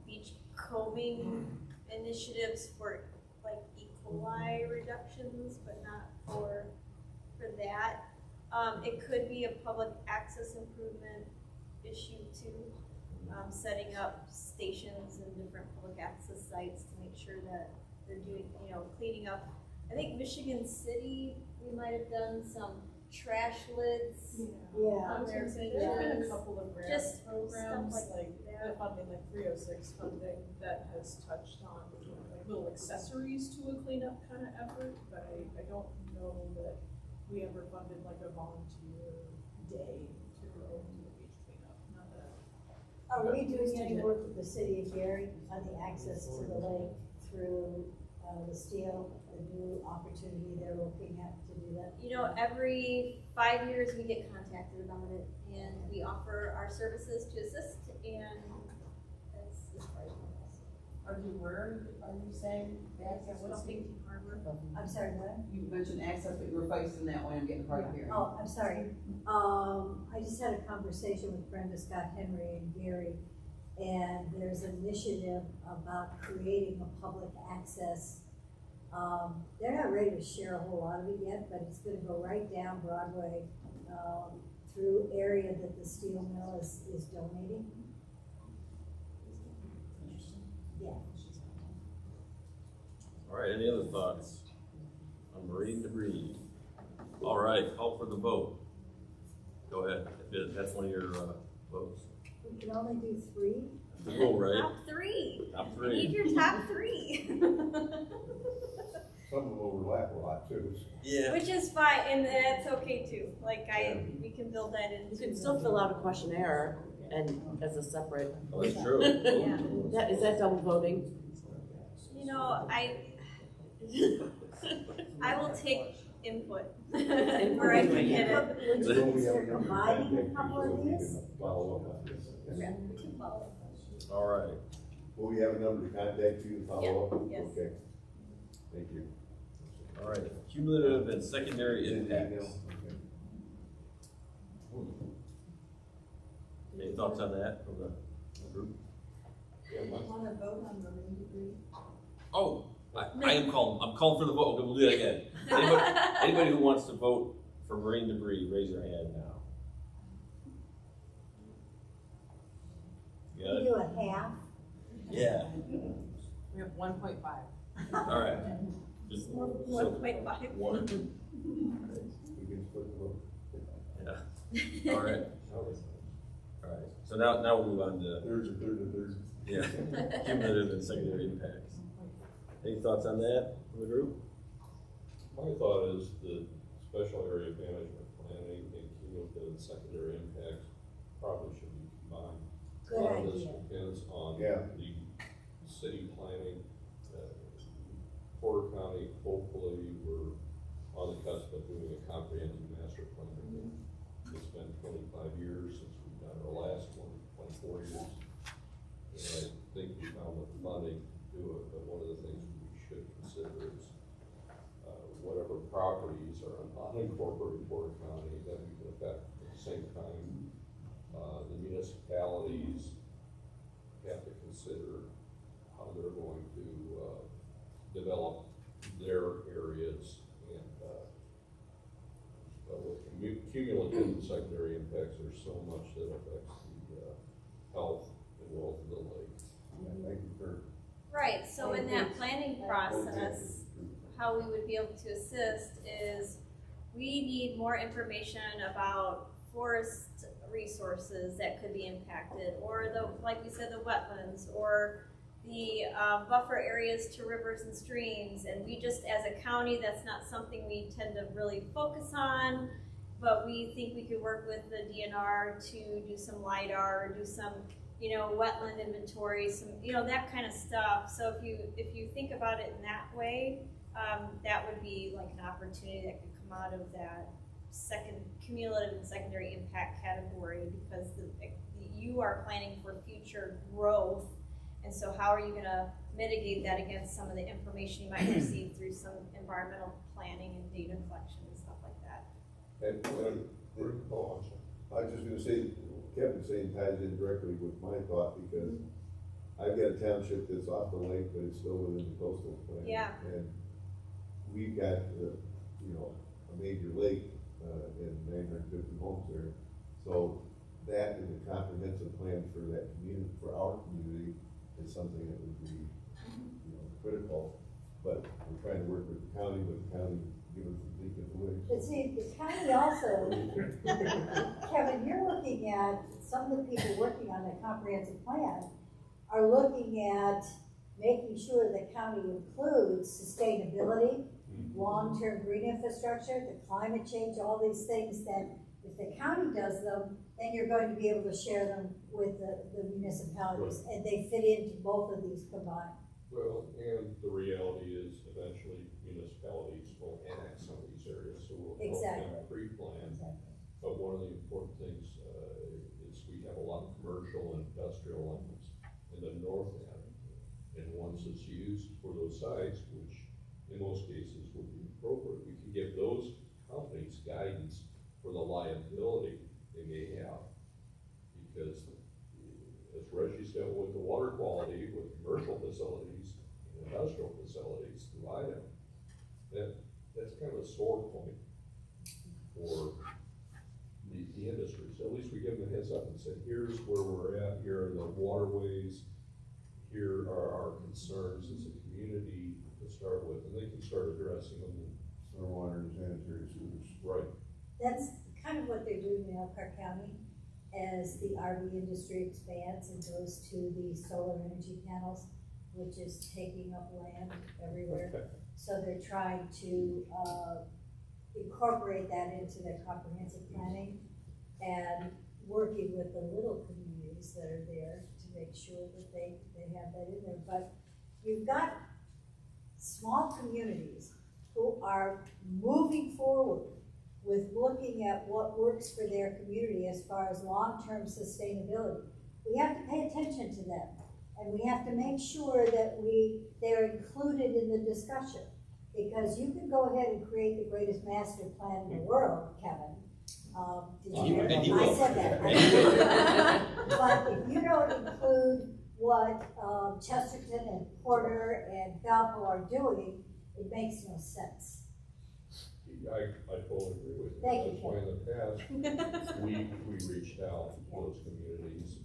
beach combing initiatives for like E. coli reductions, but not for that. It could be a public access improvement issue too, setting up stations and different public access sites to make sure that they're doing, cleaning up. I think Michigan City, we might have done some trash lids. Yeah. I was gonna say, there's been a couple of grant Just programs, stuff like the funding, like 306 funding, that has touched on like little accessories to a cleanup kind of effort, but I don't know that we ever funded like a volunteer day to go do a beach cleanup, not that. Are we doing any work with the city of Gary on the access to the lake through the steel, the new opportunity they're looking at to do that? Every 5 years we get contacted about it, and we offer our services to assist, and that's as far as we Are you saying access? go. Something Harbor. I'm sorry, what? You mentioned access, but you were facing that way and getting hard of hearing. Oh, I'm sorry. I just had a conversation with Brenda Scott Henry and Gary, and there's an initiative about creating a public access. They're not ready to share a whole lot of it yet, but it's gonna go right down Broadway, through area that the steel mill is donating. Yeah. All right, any other thoughts on marine debris? All right, call for the vote. Go ahead, if that's one of your votes. We can only do 3. The rule, right? Top 3. Top I need 3. your top 3. Some of them overlap a lot too. Yeah. Which is fine, and that's okay too. We can build that in. You can still fill out a questionnaire and as a separate. Oh, that's true. Yeah. Is that double voting? I will take input where I can get it. Would you consider combining a couple of these? Follow up on this. Yeah, we can follow. All right. Will we have a number to contact you to follow up? Yes. Okay. Thank you. All right, cumulative and secondary impacts. Any thoughts on that from the group? Want to vote on marine debris? Oh, I'm calling for the vote. Okay, we'll do that again. Anybody who wants to vote for marine debris, raise your hand now. We Good? do a half. Yeah. We have 1.5. All right. Just 1.5. One. We can split the vote. Yeah. All right. All right. So now we'll move on to Thirds and thirds and thirds. yeah, cumulative and secondary impacts. Any thoughts on that from the group? My thought is that special area management planning and cumulative and secondary impacts probably should be combined. Good A lot of this idea. depends on Yeah. the city planning. Porter County, hopefully, we're on the cusp of doing a comprehensive master plan. It's been 25 years since we've done our last one, 24 years. And I think we found the funding to do it, but one of the things we should consider is whatever properties are unincorporated Porter County that we can affect at the same time. The municipalities have to consider how they're going to develop their areas, and with cumulative and secondary impacts, there's so much that affects the health and wealth of the lake. Yeah, thank you for. Right, so in that planning process, how we would be able to assist is we need more information about forest resources that could be impacted, or like we said, the wetlands, or the buffer areas to rivers and streams. And we just, as a county, that's not something we tend to really focus on, but we think we could work with the DNR to do some LIDAR, or do some wetland inventory, some, that kind of stuff. So if you think about it in that way, that would be like an opportunity that could come out of that cumulative and secondary impact category, because you are planning for future growth. And so how are you gonna mitigate that against some of the information you might receive through some environmental planning and data collection and stuff like that? And, I was just gonna say, Kevin's saying ties in directly with my thought, because I've got a township that's off the lake, but it's still within the coastal plan. Yeah. And we've got, a major lake, and 950 homes there. So that is a comprehensive plan for that community, for our community, is something that would be, critical. But we're trying to work with the county, give us some leak in the way. But see, the county also, Kevin, you're looking at, some of the people working on the comprehensive plan are looking at making sure the county includes sustainability, long-term green infrastructure, the climate change, all these things that if the county does them, then you're going to be able to share them with the municipalities, and they fit into both of these combined. Well, and the reality is eventually municipalities will annex some of these areas, so we'll help them pre-plan. Exactly. But one of the important things is we have a lot of commercial and industrial lands in the north end. And once it's used for those sites, which in most cases would be appropriate, we can give those companies guidance for the liability they may have. Because as Reggie said, with the water quality, with commercial facilities, and industrial facilities through Idaho, that's kind of a sore point for the industry. So at least we give them a heads up and say, here's where we're at, here are the waterways, here are our concerns as a community to start with, and they can start addressing them. Stormwater and sanitary sewers. Right. That's kind of what they're doing in Elkhart County as the RV industry expands and goes to the solar energy panels, which is taking up land everywhere. So they're trying to incorporate that into their comprehensive planning and working with the little communities that are there to make sure that they have that in there. But you've got small communities who are moving forward with looking at what works for their community as far as long-term sustainability. We have to pay attention to them, and we have to make sure that they're included in the discussion. Because you can go ahead and create the greatest master plan in the world, Kevin. Did you hear that? I said that. But if you don't include what Chesterton and Porter and Valpo are doing, it makes no sense. I totally agree with you. Thank you, That's why in the past, we reached out to those communities,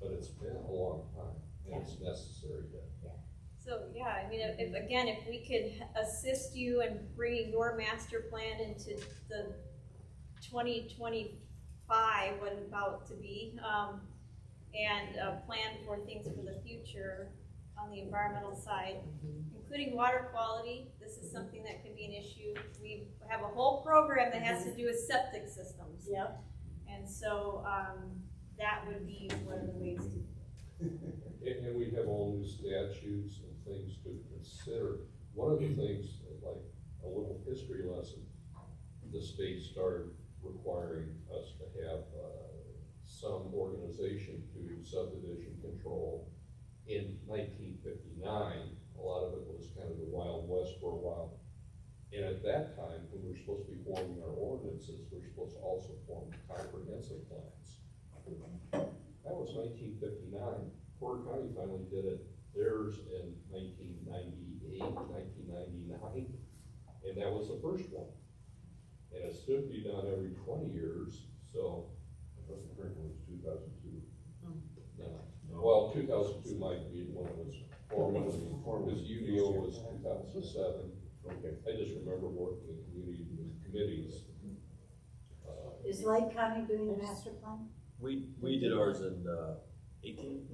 but it's been a long time, and it's necessary to. So, yeah, I mean, if we could assist you in bringing your master plan into the 2025, what it's about to be, and plan for things for the future on the environmental side, including water quality. This is something that could be an issue. We have a whole program that has to do with septic systems. Yep. And so that would be one of the ways to. And we have all new statutes and things to consider. One of the things, like a little history lesson, the state started requiring us to have some organization to subdivision control in 1959. A lot of it was kind of the Wild West for a while. And at that time, when we were supposed to be forming our ordinances, we were supposed to also form comprehensive plans. That was 1959. Porter County finally did it, theirs in 1998, 1999, and that was the first one. And it should be done every 20 years, so. I thought the current one was 2002. No. Well, 2002 might be when it was formed, because UDO was 2007. Okay. I just remember working in committees. Is Lake County doing a master plan? We did ours in 18.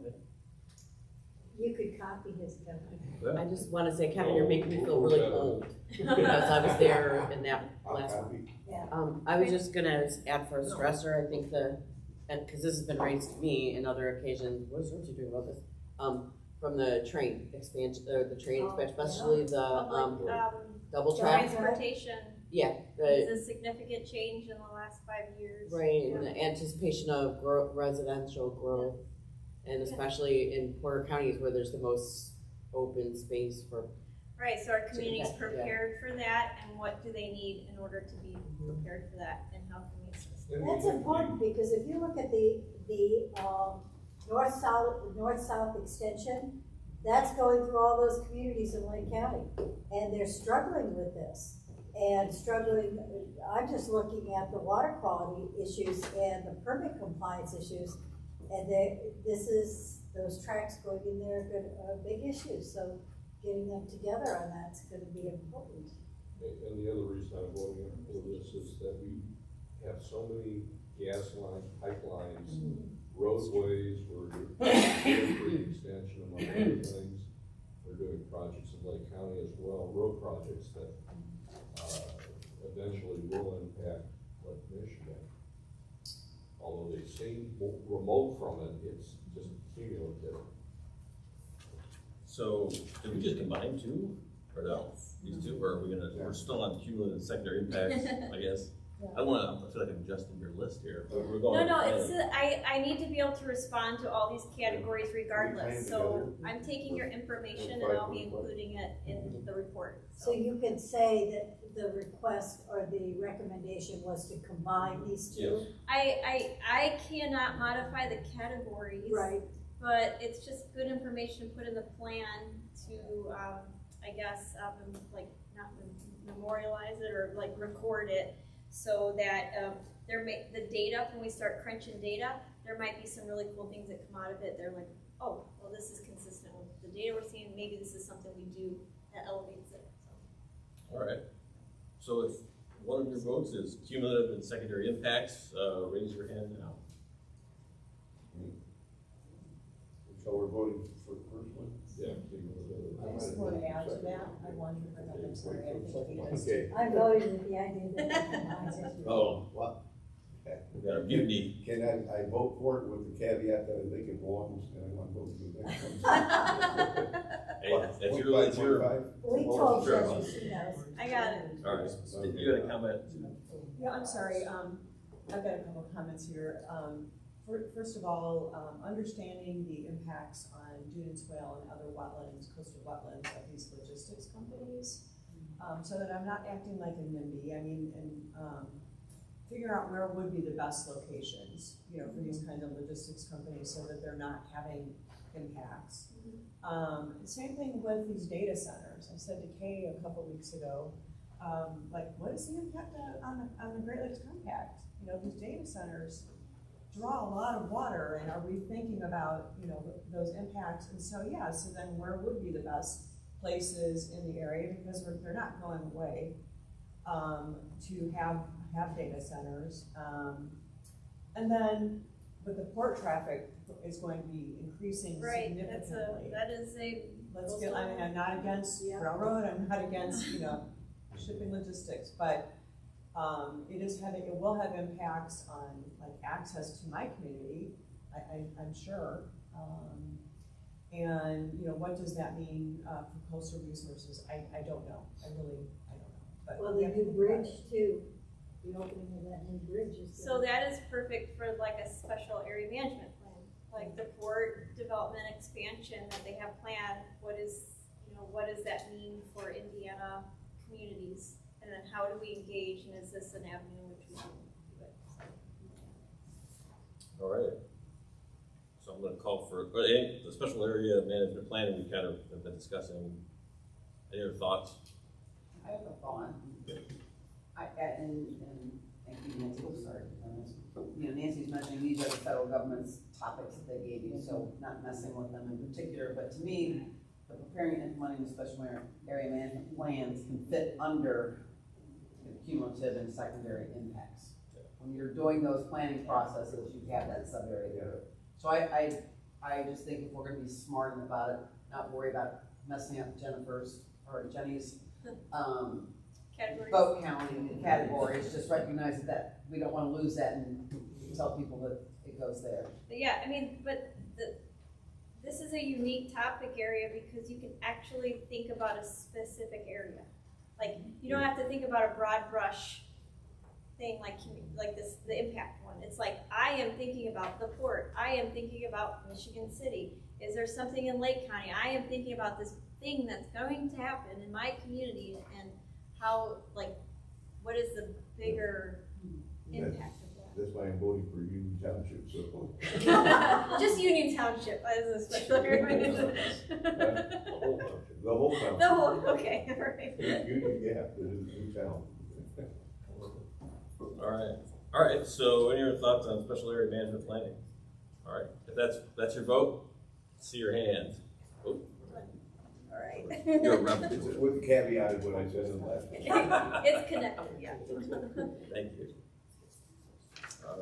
You could copy his, Kevin. I just want to say, Kevin, you're making me feel really old, because I was there in that last one. Yeah. I was just gonna add for a stressor, I think and, cause this has been raised to me in other occasions, what is Rosie doing about this? From the train expansion, the train expansion, especially the, Public, double track. transportation Yeah, is a significant change in the last 5 years. right, in the anticipation of residential growth, and especially in poorer counties where there's the most open space for. Right, so our community's Yeah. prepared for that, and what do they need in order to be prepared for that, and how can we assist? That's important, because if you look at the north-south extension, that's going through all those communities in Lake County, and they're struggling with this. And struggling, I'm just looking at the water quality issues and the permit compliance issues, and those tracks going in there are big issues, so getting them together on that's gonna be important. And the other reason I'm voting for this is that we have so many gas lines, pipelines, roadways, we're doing the extension among other things. We're doing projects in Lake County as well, road projects that eventually will impact Lake Michigan. Although they seem remote from it, it's just cumulative. So, did we just combine two, or no, these two, or are we gonna, we're still on cumulative secondary impacts, I guess? I don't wanna, I feel like I'm adjusting your list here, but we're going. No, it's, I need to be able to respond to all these categories regardless, so I'm taking your information and I'll be including it in the report. So you could say that the request or the recommendation was to combine these two? I cannot modify the categories. Right. But it's just good information to put in the plan to, I guess, like, not memorialize it or like record it, so that the data, when we start crunching data, there might be some really cool things that come out of it. They're like, oh, well, this is consistent with the data we're seeing. Maybe this is something we do that elevates it. So. All right, so if one of your votes is cumulative and secondary impacts, raise your hand now. So we're voting for the first one? Yeah. I just want to add to that, I wanted to bring up, I'm sorry, I think he does. Okay. I voted with the idea that that combines issues. Oh, What? we got a mutiny. Can I vote for it with the caveat that I think it belongs, and I want to vote for the next one? Hey, that's your. We told Sure. judges, she knows. I got it. All right, you had a comment? Yeah, I'm sorry, I've got a couple of comments here. First of all, understanding the impacts on dune swale and other wetlands, coastal wetlands of these logistics companies, so that I'm not acting like a NIMBY. I mean, and figure out where would be the best locations, for these kinds of logistics companies, so that they're not having impacts. Same thing with these data centers. I said to Kay a couple weeks ago, what is the impact on the Great Lakes Compact? These data centers draw a lot of water, and are we thinking about, those impacts? And so, so then where would be the best places in the area, because they're not going away, to have data centers. And then, but the port traffic is going to be increasing significantly. That is a. I'm not against railroad, I'm not against, shipping logistics, but it will have impacts on access to my community, I'm sure. And what does that mean for coastal resources? I don't know. I don't know. But Well, the new bridge too, the opening of that new bridge is. So that is perfect for a special area management plan, like the port development expansion that they have planned. What does that mean for Indiana communities? And then how do we engage, and is this an avenue in which we can do it? All right. So I'm gonna call for, the special area management planning we kind of have been discussing. Any other thoughts? I have a thought. And thank you, Nancy, I'm sorry. Nancy's mentioning these are the federal government's topics that they gave you, so not messing with them in particular, but to me, the preparing and implementing the special area management plans can fit under cumulative and secondary impacts. When you're doing those planning processes, you have that sub-area there. So I just think if we're gonna be smart about it, not worry about messing up Jenny's Categories. vote counting categories, just recognize that we don't wanna lose that and tell people that it goes there. But yeah, I mean, but this is a unique topic area because you can actually think about a specific area. Like, you don't have to think about a broad brush thing like this, the impact one. It's like, I am thinking about the port. I am thinking about Michigan City. Is there something in Lake County? I am thinking about this thing that's going to happen in my community and how, like, what is the bigger impact of that? That's why I'm voting for Union Township, so. Just Union Township as a special area. The whole township. The whole, okay, all right. Union, yeah, the new town. All right, so any other thoughts on special area management planning? All right, if that's your vote, see your hands. Oh. All right. You're a rebel. With the caveat of what I said in the last. It's connected, yeah. Thank you. All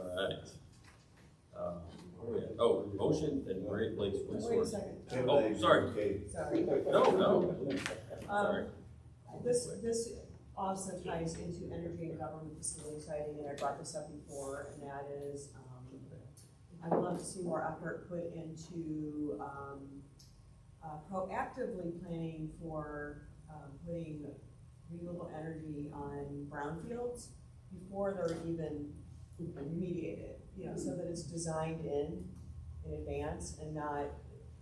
right. Motion and Great Lakes Wait a Resource. second. Oh, sorry. Sorry. No. Sorry. This also ties into energy and government facility siting, and I brought this up before, and that is, I would love to see more effort put into, proactively planning for, putting renewable energy on brownfields before they're even remediated, so that it's designed in advance and not,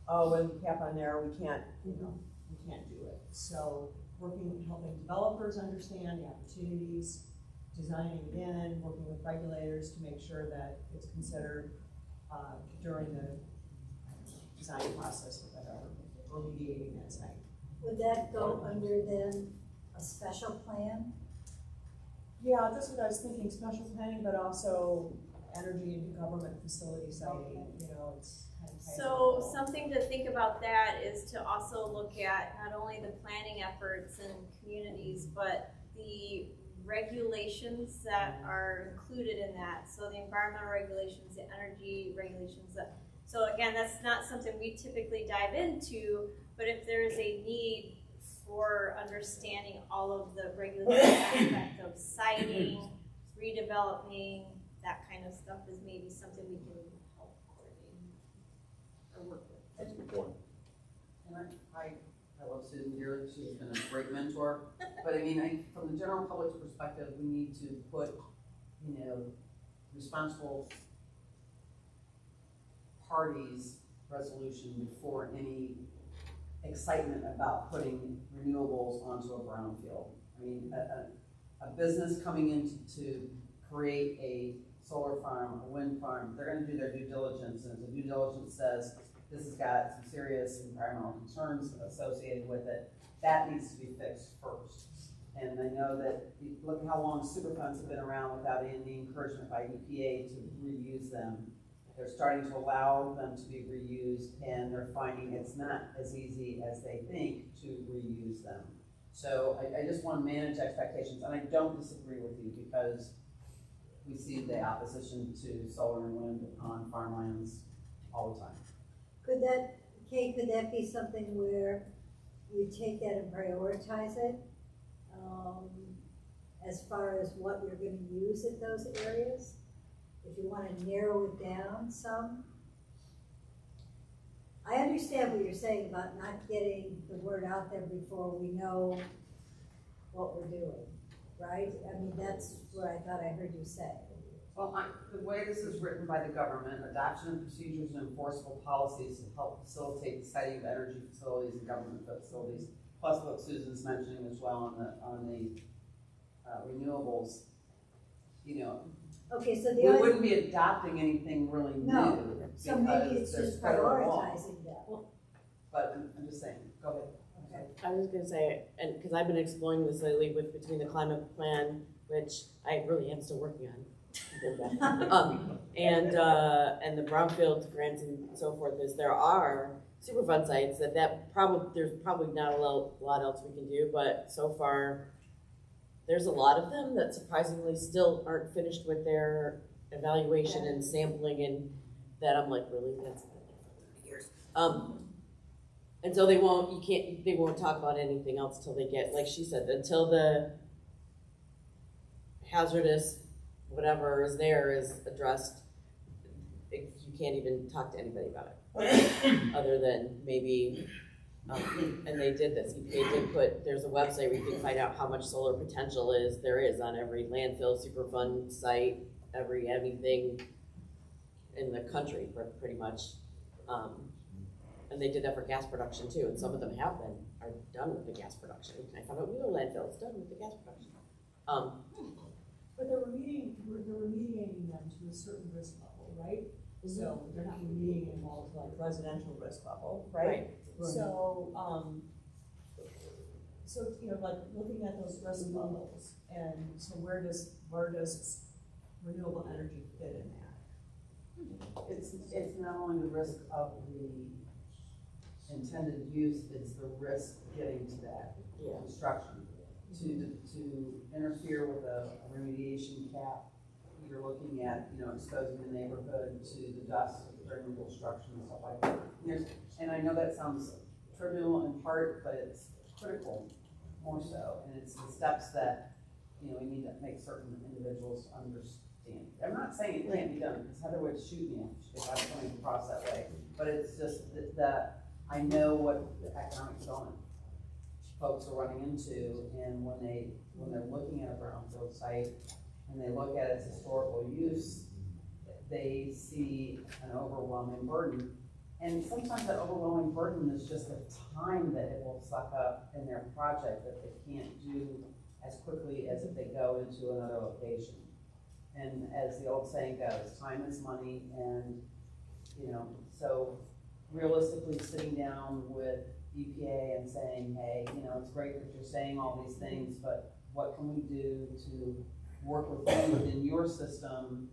oh, when we cap on there, we can't do it. So helping developers understand the opportunities, designing it in, working with regulators to make sure that it's considered during the design process or whatever, remediating that site. Would that go under then a special plan? Yeah, that's what I was thinking, special planning, but also energy and government facility siting, it's kind of. So something to think about that is to also look at not only the planning efforts in communities, but the regulations that are included in that. So the environmental regulations, the energy regulations. So again, that's not something we typically dive into, but if there is a need for understanding all of the regulatory aspect of siting, redeveloping, that kind of stuff is maybe something we can help coordinate or work with. That's a good point. And I love Susan dearly, she's been a great mentor, but I mean, from the general public's perspective, we need to put, responsible parties' resolution before any excitement about putting renewables onto a brownfield. I mean, a business coming in to create a solar farm, a wind farm, they're gonna do their due diligence, and if the due diligence says this has got some serious environmental concerns associated with it, that needs to be fixed first. And I know that, look how long Superfunds have been around without any encouragement by EPA to reuse them. They're starting to allow them to be reused, and they're finding it's not as easy as they think to reuse them. So I just want to manage expectations, and I don't disagree with you because we see the opposition to solar and wind on farmlands all the time. Could that be something where you take that and prioritize it, as far as what you're gonna use at those areas? If you wanna narrow it down some? I understand what you're saying about not getting the word out there before we know what we're doing, right? I mean, that's what I thought I heard you say. Well, the way this is written by the government, adoption of procedures and enforceable policies to help facilitate the siting of energy facilities and government facilities, plus what Susan's mentioning as well on the renewables, Okay, so we wouldn't be adopting anything really No, new. so maybe it's there's just federal law. prioritizing that. But I'm just saying, go ahead. Okay. I was gonna say, and because I've been exploring this lately between the climate plan, which I really am still working on, and the brownfield grants and so forth, is there are Superfund sites that there's probably not a lot else we can do, but so far there's a lot of them that surprisingly still aren't finished with their evaluation and sampling, and that I'm like, really, that's been like 30 years. And so they won't talk about anything else till they get, like she said, until the hazardous, whatever is there is addressed, you can't even talk to anybody about it, other than maybe, and they did this, EPA did put, there's a website where you can find out how much solar potential there is on every landfill, Superfund site, anything in the country, pretty much. And they did that for gas production too, and some of them are done with the gas production. I found out Wheeler landfill is done with the gas production. But they're remediating them to a certain risk level, right? So they're not remediating them all to like residential risk level, right? So, you know, like looking at those risk levels, and so where does renewable energy fit in that? It's not only the risk of the intended use, it's the risk getting to that construction. To interfere with a remediation cap, you're looking at, you know, exposing the neighborhood to the dust during construction and stuff like that. And I know that sounds trivial in part, but it's critical more so, and it's the steps that, you know, we need to make certain individuals understand. I'm not saying it can't be done, because Heather would shoot me if I was coming across that way, but it's just that I know what the economic development folks are running into, and when they're looking at a brownfield site and they look at its historical use, they see an overwhelming burden. And sometimes that overwhelming burden is just the time that it will suck up in their project that they can't do as quickly as if they go into another location. And as the old saying goes, time is money, and, you know, so realistically sitting down with EPA and saying, hey, you know, it's great that you're saying all these things, but what can we do to work with you within your system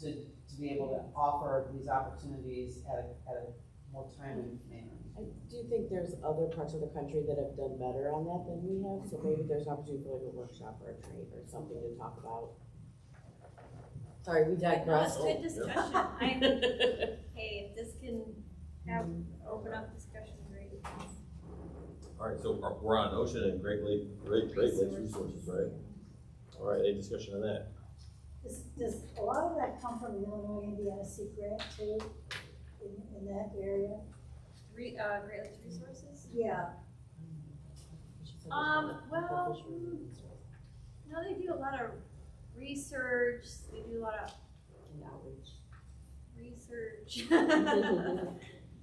to be able to offer these opportunities at a more timely manner? I do think there's other parts of the country that have done better on that than we have, so maybe there's an opportunity for like a workshop or a training or something to talk about. Sorry, we digress. No, it's good discussion. Hey, if this can open up discussion, great. All right, so we're on ocean and Great Lakes resources, right? All right, any discussion on that? Does a lot of that come from the Illinois Indiana Sea Grant too, in that area? Great Lakes Resources? Yeah. Well, no, they do a lot of research, they do a lot of research.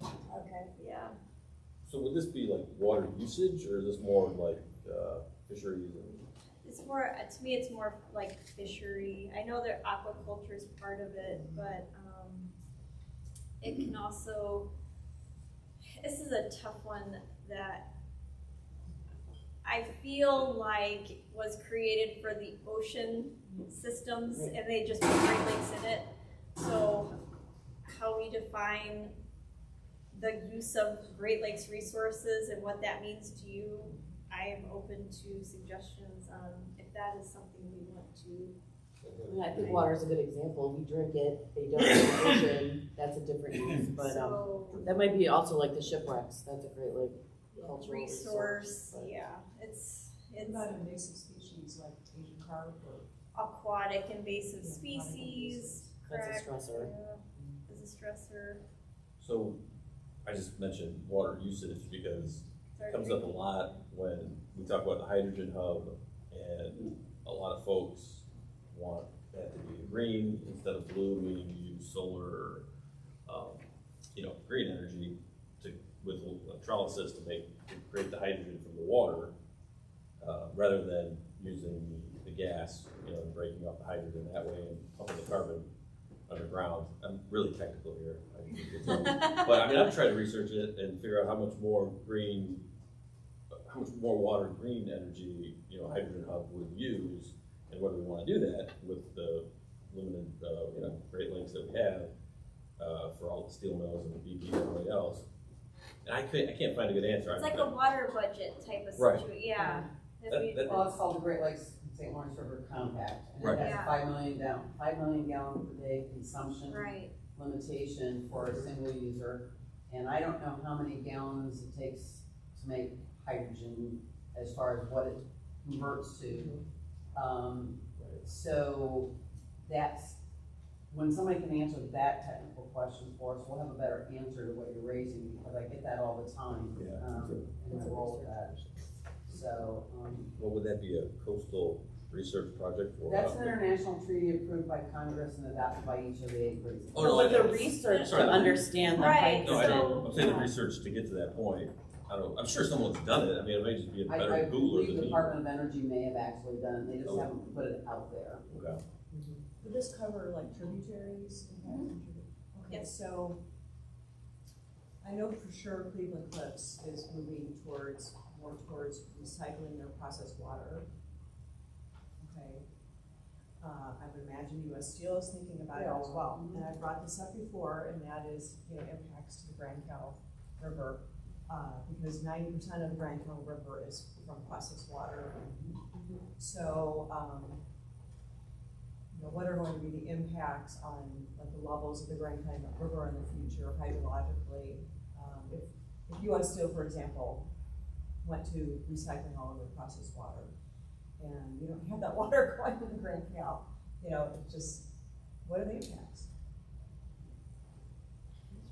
Okay. Yeah. So would this be like water usage, or is this more like fisheries? It's more, to me, it's more like fishery. I know that aquaculture is part of it, but it can also, this is a tough one that I feel like was created for the ocean systems, and they just put Great Lakes in it. So how we define the use of Great Lakes resources and what that means to you, I am open to suggestions on if that is something we want to. I mean, I think water is a good example. We drink it, they don't in the ocean, that's a different use, but that might be also like the shipwrecks, that's a great like cultural resource. Yeah, it's about invasive species like Asian carp or aquatic invasive species. That's a stressor. Yeah, is a stressor. So I just mentioned water usage because it comes up a lot when we talk about the hydrogen hub, and a lot of folks want that to be green instead of blue, meaning you use solar, green energy with electrolysis to create the hydrogen from the water, rather than using the gas, and breaking up the hydrogen that way and pumping the carbon underground. I'm really technical here. But I mean, I'm trying to research it and figure out how much more water green energy, hydrogen hub would use, and whether we want to do that with the limited, Great Lakes that we have for all the steel mills and the BP and everybody else. And I can't find a good answer. It's like a water budget type of Right. situation. Yeah. Well, it's called the Great Lakes St. Lawrence River Compact, and Right. it has a 5 million gallon per day consumption limitation for a single user. And I don't know how many gallons it takes to make hydrogen as far as what it converts to. So that's, when somebody can answer that technical question for us, we'll have a better answer to what you're raising, because I get that all the time. And I roll with that. So, What would that be, a coastal research project for? that's an international treaty approved by Congress and adopted by each of the 8 regions. Oh, no, But the I know. research Sorry. to understand the Right, No, I so- know, I'm saying the research to get to that point. I don't, I'm sure someone's done it, I mean, it may just be a I better Googler believe than the me. Department of Energy may have actually done it, they just Okay. haven't put it out there. Okay. Would this cover like tributaries? Okay, so I know for sure Cleveland Cliffs is moving more towards recycling their processed water. Okay. I would imagine US Steel is thinking about it as well. And I brought this up before, and that is, impacts to the Grand Cal River. Because 90% of the Grand Cal River is from processed water. So, what are going to be the impacts on the levels of the Grand Canyon River in the future hydrologically? If US Steel, for example, went to recycling all of their processed water, and you don't have that water going to the Grand Cal, it's just, what are the impacts?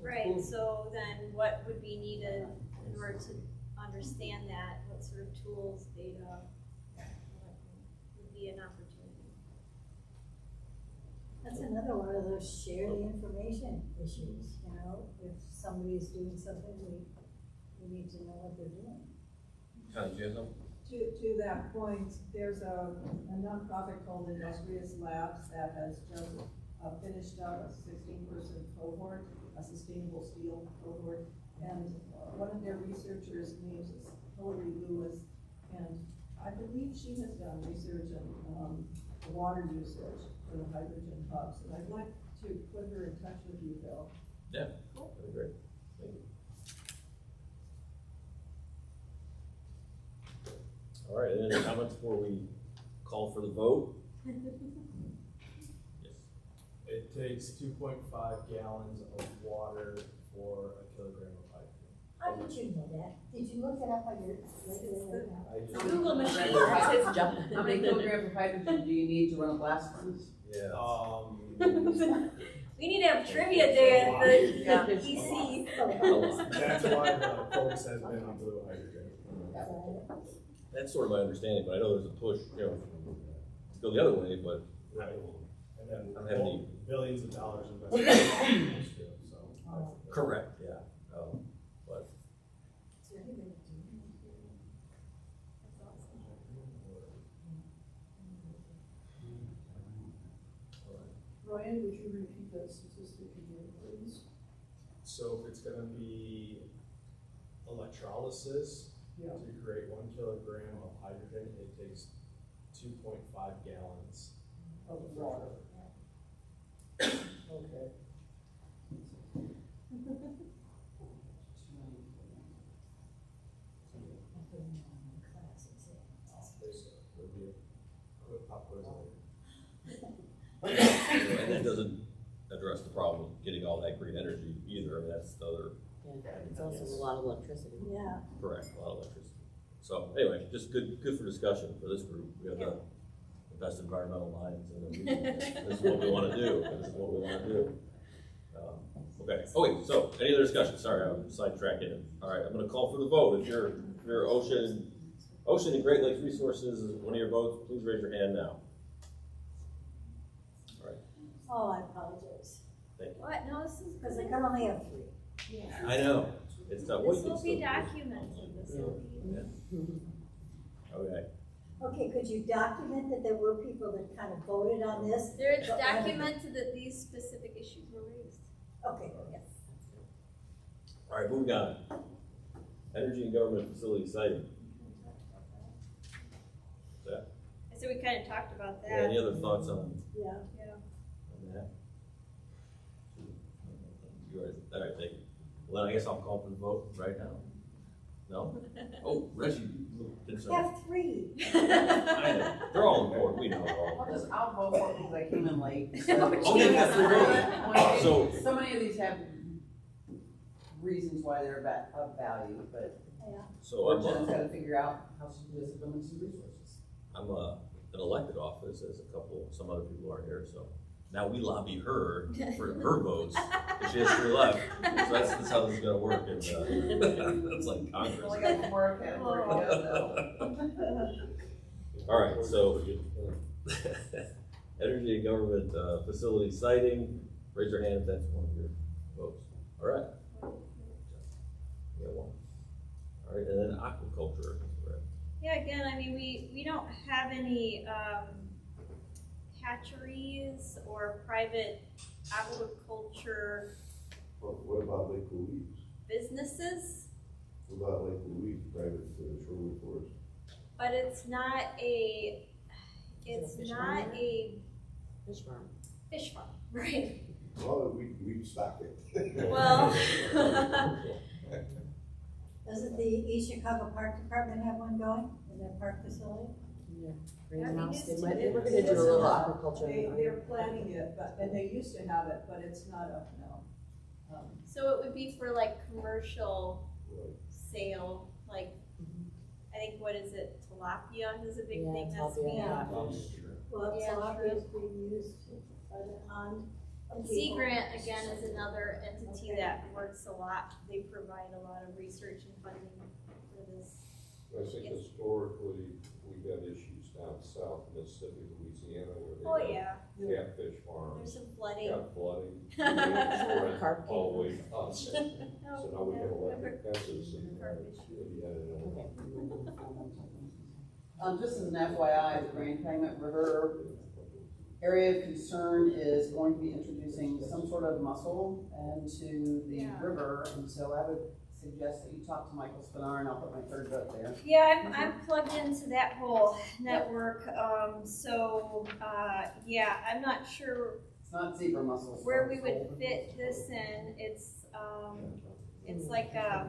Right, so then what would be needed in order to understand that? What sort of tools, data, would be an opportunity? That's another one of those share the information issues, if somebody's doing something, we need to know what they're doing. Connie, do you have something? To that point, there's a nonprofit called Industrious Labs that has just finished up a 16-person cohort, a sustainable steel cohort, and one of their researchers' names is Hillary Lewis, and I believe she has done research on the water usage for the hydrogen hubs, and I'd like to put her in touch with you, Bill. Yeah, that'd be great. Thank you. All right, any comments before we call for the vote? Yes. It takes 2.5 gallons of water for a kilogram of hydrogen. How did you know that? Did you look it up on your regular? I just- Google machine, that's his job. How many kilograms of hydrogen do you need to run a blast furnace? Yeah. We need to have trivia day at the Yeah. EC. That's why the focus has been on blue hydrogen. That's sort of my understanding, but I know there's a push, to go the other way, but. Right. And then I'm having billions of dollars invested in this too, so. Correct, yeah. But Ryan, would you repeat that statistic again, please? So if it's gonna be electrolysis to create 1 kilogram of hydrogen, it takes 2.5 gallons Of water. Okay. Would be a quick pop quiz later. and that doesn't address the problem of getting all that green energy either, I mean, that's the other. Yeah, it's also a lot of electricity. Yeah. Correct, a lot of electricity. So anyway, just good for discussion for this group. We have the best environmental minds in the region. This is what we want to do. This is what we want to do. Okay, so any other discussion? Sorry, I'm sidetracking. All right, I'm going to call for the vote. If you're Ocean and Great Lakes Resources is one of your votes, please raise your hand now. All right. Oh, I apologize. Thank you. What? No, this is Because I can only have 3. I know. It's tough. This will be documented. This will be. Okay. Okay, could you document that there were people that kind of voted on this? It's documented that these specific issues were raised. Okay, yes. All right, moving on. Energy and government facility siting. What's that? I said we kind of talked about that. Yeah, any other thoughts on Yeah. that? You already, all right, thank you. Well, then I guess I'll call for the vote right now. No? Oh, Reggie, you did something. Have 3. I know. They're all important, we know they're all important. I'll vote for it because I came in late. Oh, yeah, that's right. So- So many of these have reasons why they're of value, but So Jen's got to figure out how she does implement some resources. I'm an elected office, as some other people are here, so now we lobby her for her votes, because she has 3 left. So that's how this is gonna work, and, that's like Congress. Only got 1 more category to go though. All right, so, energy and government, facility siting, raise your hand if that's one of your votes. All right. We got 1. All right, and then aquaculture, right? Yeah, again, I mean, we don't have any, hatcheries or private aquaculture What about Lake Louise? businesses, What about Lake Louise, private shoreline forest? but it's not a fish farm? Fish farm. Fish farm, right? Well, we stock it. Well, Doesn't the East Chicago Park Department have one going in their park facility? Yeah. Yeah, Greenhouse, it is- they were it gonna is do a little enough. aquaculture. They're planning it, but, and they used to have it, but it's not up now. so it would be for like commercial sale, like, I think, what is it, tilapia is a big Yeah, thing that's tilapia, being. yeah. Well, Yeah, tilapia is being used by the pond. And Sea Grant, again, is another entity that works a lot, they provide a lot of research and funding for this. I think historically, we've had issues down south Mississippi, Louisiana, Oh, where they yeah, have catfish farms. there's some flooding. Got flooding. Carp All the way cans. up. So now we have electric fences and, maybe had it Just as an FYI, the Grand Calumet River area of concern is going to be introducing some sort of mussel into the river, and so I would suggest that you talk to Michael Spinar, and I'll put my 3rd vote there. Yeah, I'm plugged into that whole network, yeah, I'm not sure It's not zebra mussels. where we would fit this in, it's like a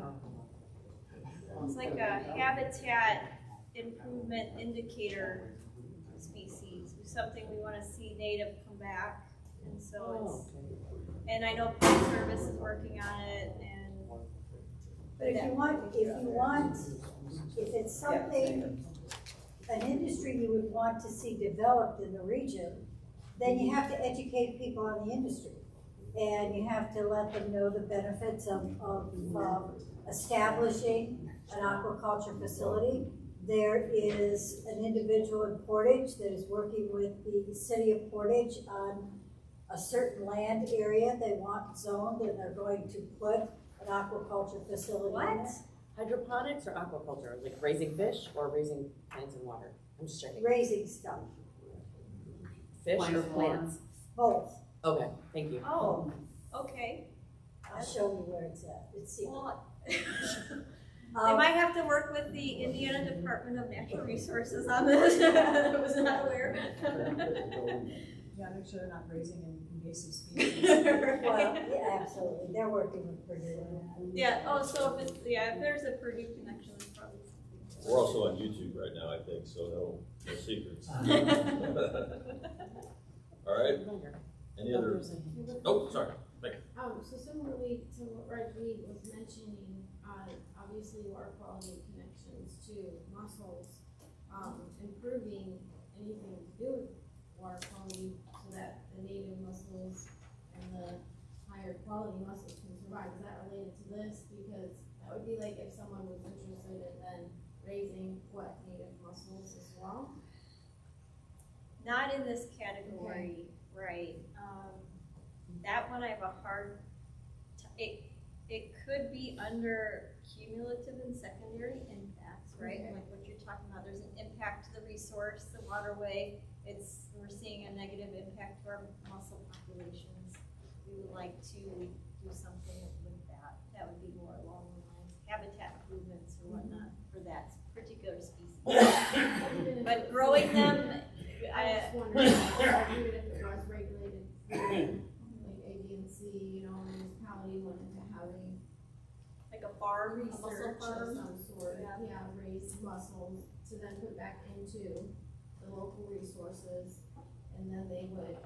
habitat improvement indicator species, something we wanna see native come back, and so it's, and I know Park Service is working on it, and. But if it's something, an industry you would want to see developed in the region, then you have to educate people on the industry. And you have to let them know the benefits of establishing an aquaculture facility. There is an individual in Portage that is working with the city of Portage on a certain land area they want zoned, and they're going to put an aquaculture facility in it. Hydroponics or aquaculture, like raising fish or raising plants in water? I'm just checking. Raising stuff, Fish or plants? both. Okay, thank you. Oh, okay. I'll show you where it's at. It's secret. Well, they might have to work with the Indiana Department of Natural Resources on this. I was not aware. Yeah, make sure they're not raising an invasive species. Well, yeah, absolutely. They're working with Purdue. Yeah, oh, so if it's, if there's a Purdue connection, it's probably. We're also on YouTube right now, I think, so no secrets. All right, any other, oh, sorry, Mike. So similarly to what Reggie was mentioning, obviously water quality connections to mussels, improving anything to do with water quality so that the native mussels and the higher quality mussels can survive. Is that related to this? Because that would be like if someone was interested in then raising what native mussels as well. Not in this category, right? That one I have a hard, it could be under cumulative and secondary impacts, right? Okay. Like what you're talking about, there's an impact to the resource, the waterway, we're seeing a negative impact to our mussel populations. We would like to do something with that. That would be more along the lines, habitat improvements or whatnot for that particular species. But growing them, I just wondered, even if it was regulated, like A, B, and C, municipality wanted to have like a farm, a mussel research farm. of some sort, raise mussels to then put back into the local resources, and then they would,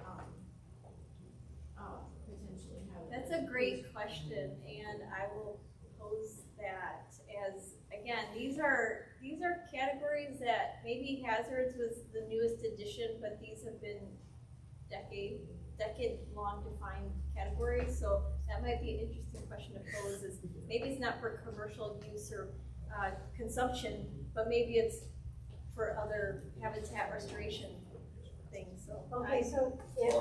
potentially have. That's a great question, and I will pose that as, again, these are categories that maybe hazards was the newest addition, but these have been decade-long defined categories. So that might be an interesting question to pose is maybe it's not for commercial use or consumption, but maybe it's for other habitat restoration things, so. Okay, so if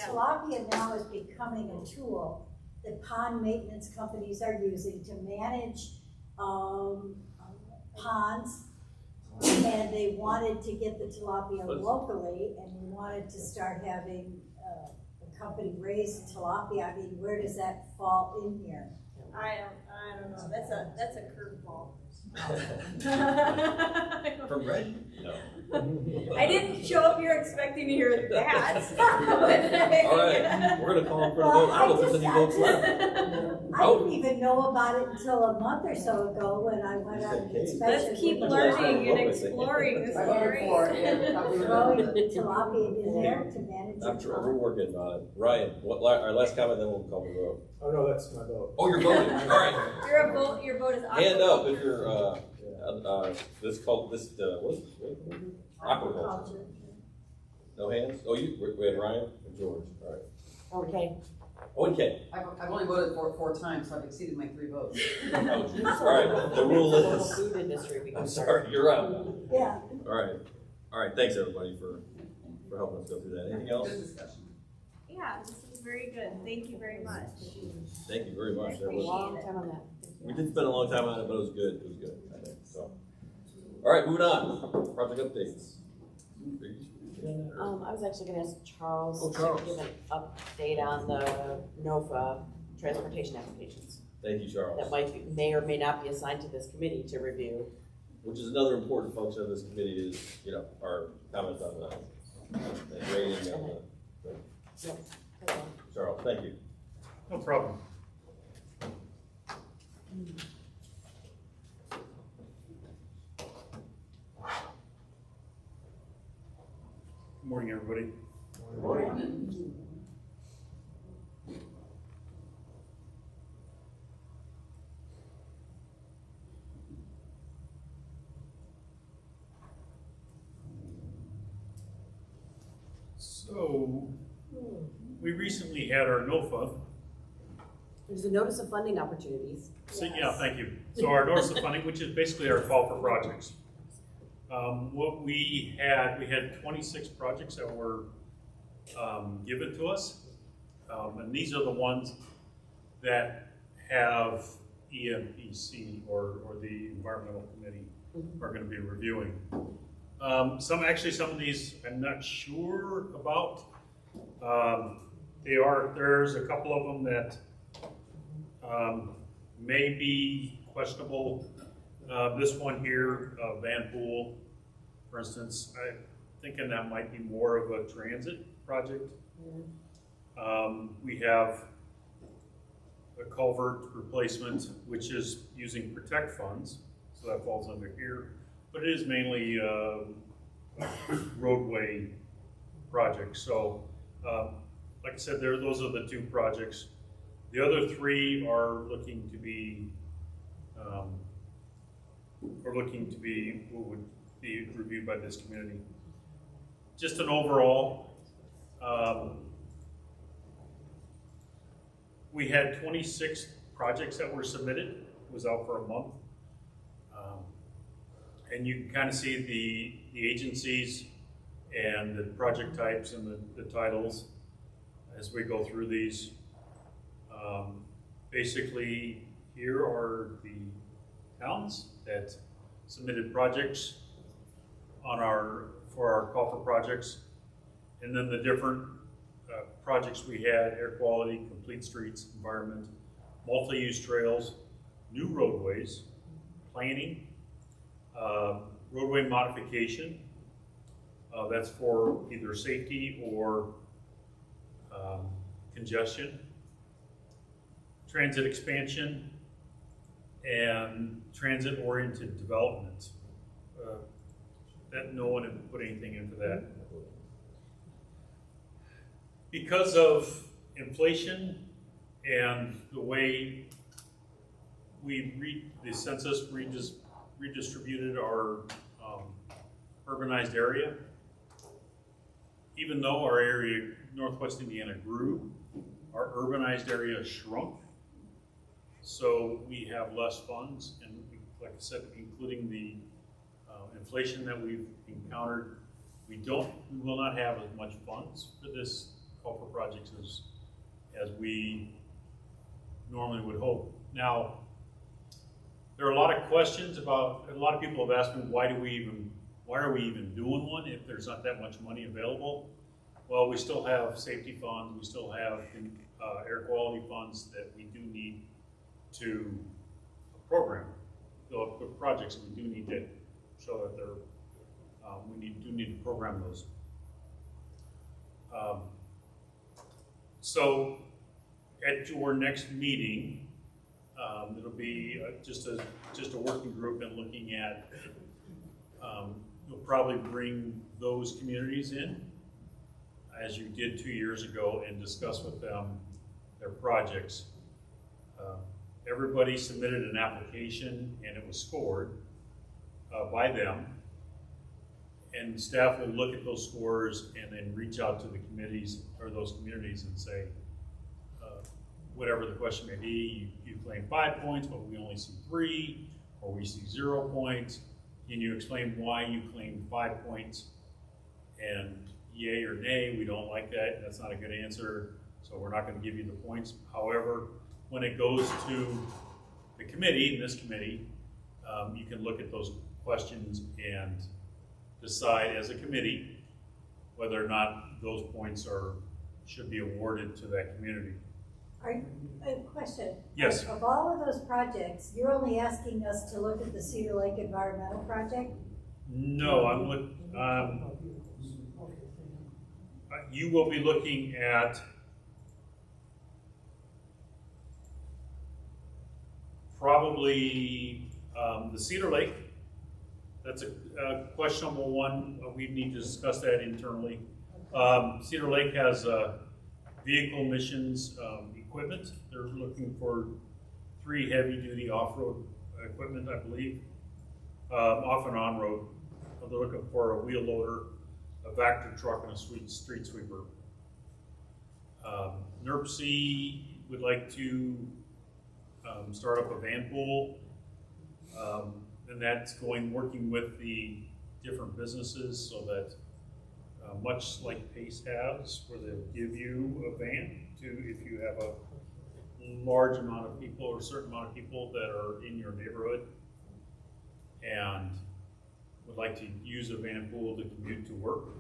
tilapia now is becoming a tool that pond maintenance companies are using to manage ponds, and they wanted to get the tilapia locally, and we wanted to start having a company raise tilapia, I mean, where does that fall in here? I don't know, that's a curveball. From Red? No. I didn't show up here expecting to hear that. All right, we're gonna call him for the vote. I don't know if there's any votes left. I didn't even know about it until a month or so ago when I went on an inspection. Let's keep learning and exploring this story. Throwing tilapia in there to manage I'm the sure, pond. we're working on it. Ryan, our last comment, then we'll call the vote. Oh, no, that's my vote. Oh, you're voting, all right. Your vote is Hand up if you're, what's aquaculture. No hands? Oh, we had Ryan and George, all right. Okay. Oh, and Kay. I've only voted for it 4 times, so I've exceeded my 3 votes. Oh, geez. All right, the rule is. Food industry. I'm sorry, you're out. Yeah. All right, thanks everybody for helping us go through that. Anything else? Good discussion. Yeah, this is very good. Thank you very much. Thank you very much. I That was, Long time on that. we did spend a long time on it, but it was good. It was good, I think, so. All right, moving on. Project updates. I was actually gonna ask Charles Oh, Charles. to give an update on the NOFA transportation applications. Thank you, Charles. That may or may not be assigned to this committee to review. Which is another important function of this committee is, our comments on the rating of the. Yep. Okay. Charles, thank you. No problem. Good morning, everybody. Good morning. So, we recently had our NOFA. There's a notice of funding opportunities. So, yeah, thank you. So our notice of funding, which is basically our call for projects. What we had 26 projects that were given to us. And these are the ones that have EMPC or the Environmental Committee are going to be reviewing. Some of these I'm not sure about. There's a couple of them that may be questionable. This one here, Van Pool, for instance, I'm thinking that might be more of a transit project. We have a culvert replacement, which is using Protect funds, so that falls under here. But it is mainly a roadway project. So, like I said, those are the 2 projects. The other 3 are looking to be would be reviewed by this community. Just an overall, we had 26 projects that were submitted. It was out for a month. And you can kind of see the agencies and the project types and the titles as we go through these. Basically, here are the towns that submitted projects for our call for projects, and then the different projects we had: air quality, complete streets, environment, multi-use trails, new roadways, planning, roadway modification. That's for either safety or congestion, transit expansion, and transit-oriented development. That no one had put anything in for that. Because of inflation and the way the census redistributed our urbanized area. Even though our area, Northwest Indiana, grew, our urbanized area shrunk. So we have less funds, and like I said, including the inflation that we've encountered, we will not have as much funds for this call for projects as we normally would hope. Now, there are a lot of questions about, a lot of people have asked me, why are we even doing one if there's not that much money available? Well, we still have safety funds, we still have air quality funds that we do need to program. The projects we do need to show that they're, we do need to program those. So at your next meeting, it'll be just a working group and looking at, you'll probably bring those communities in as you did 2 years ago and discuss with them their projects. Everybody submitted an application and it was scored by them. And staff will look at those scores and then reach out to the committees or those communities and say, whatever the question may be, you claim 5 points, but we only see 3, or we see 0 points. Can you explain why you claimed 5 points? And yay or nay, we don't like that, that's not a good answer, so we're not going to give you the points. However, when it goes to the committee, in this committee, you can look at those questions and decide as a committee whether or not those points should be awarded to that community. A question. Yes. Of all of those projects, you're only asking us to look at the Cedar Lake Environmental Project? No, you will be looking at probably the Cedar Lake. That's a questionable one. We need to discuss that internally. Cedar Lake has vehicle emissions equipment. They're looking for 3 heavy-duty off-road equipment, I believe, off and on-road. They're looking for a wheel loader, a Vector truck, and a street sweeper. NERC would like to start up a van pool, and that's working with the different businesses so that much like PACE has, where they'll give you a van if you have a large amount of people or a certain amount of people that are in your neighborhood and would like to use a van pool to commute to work.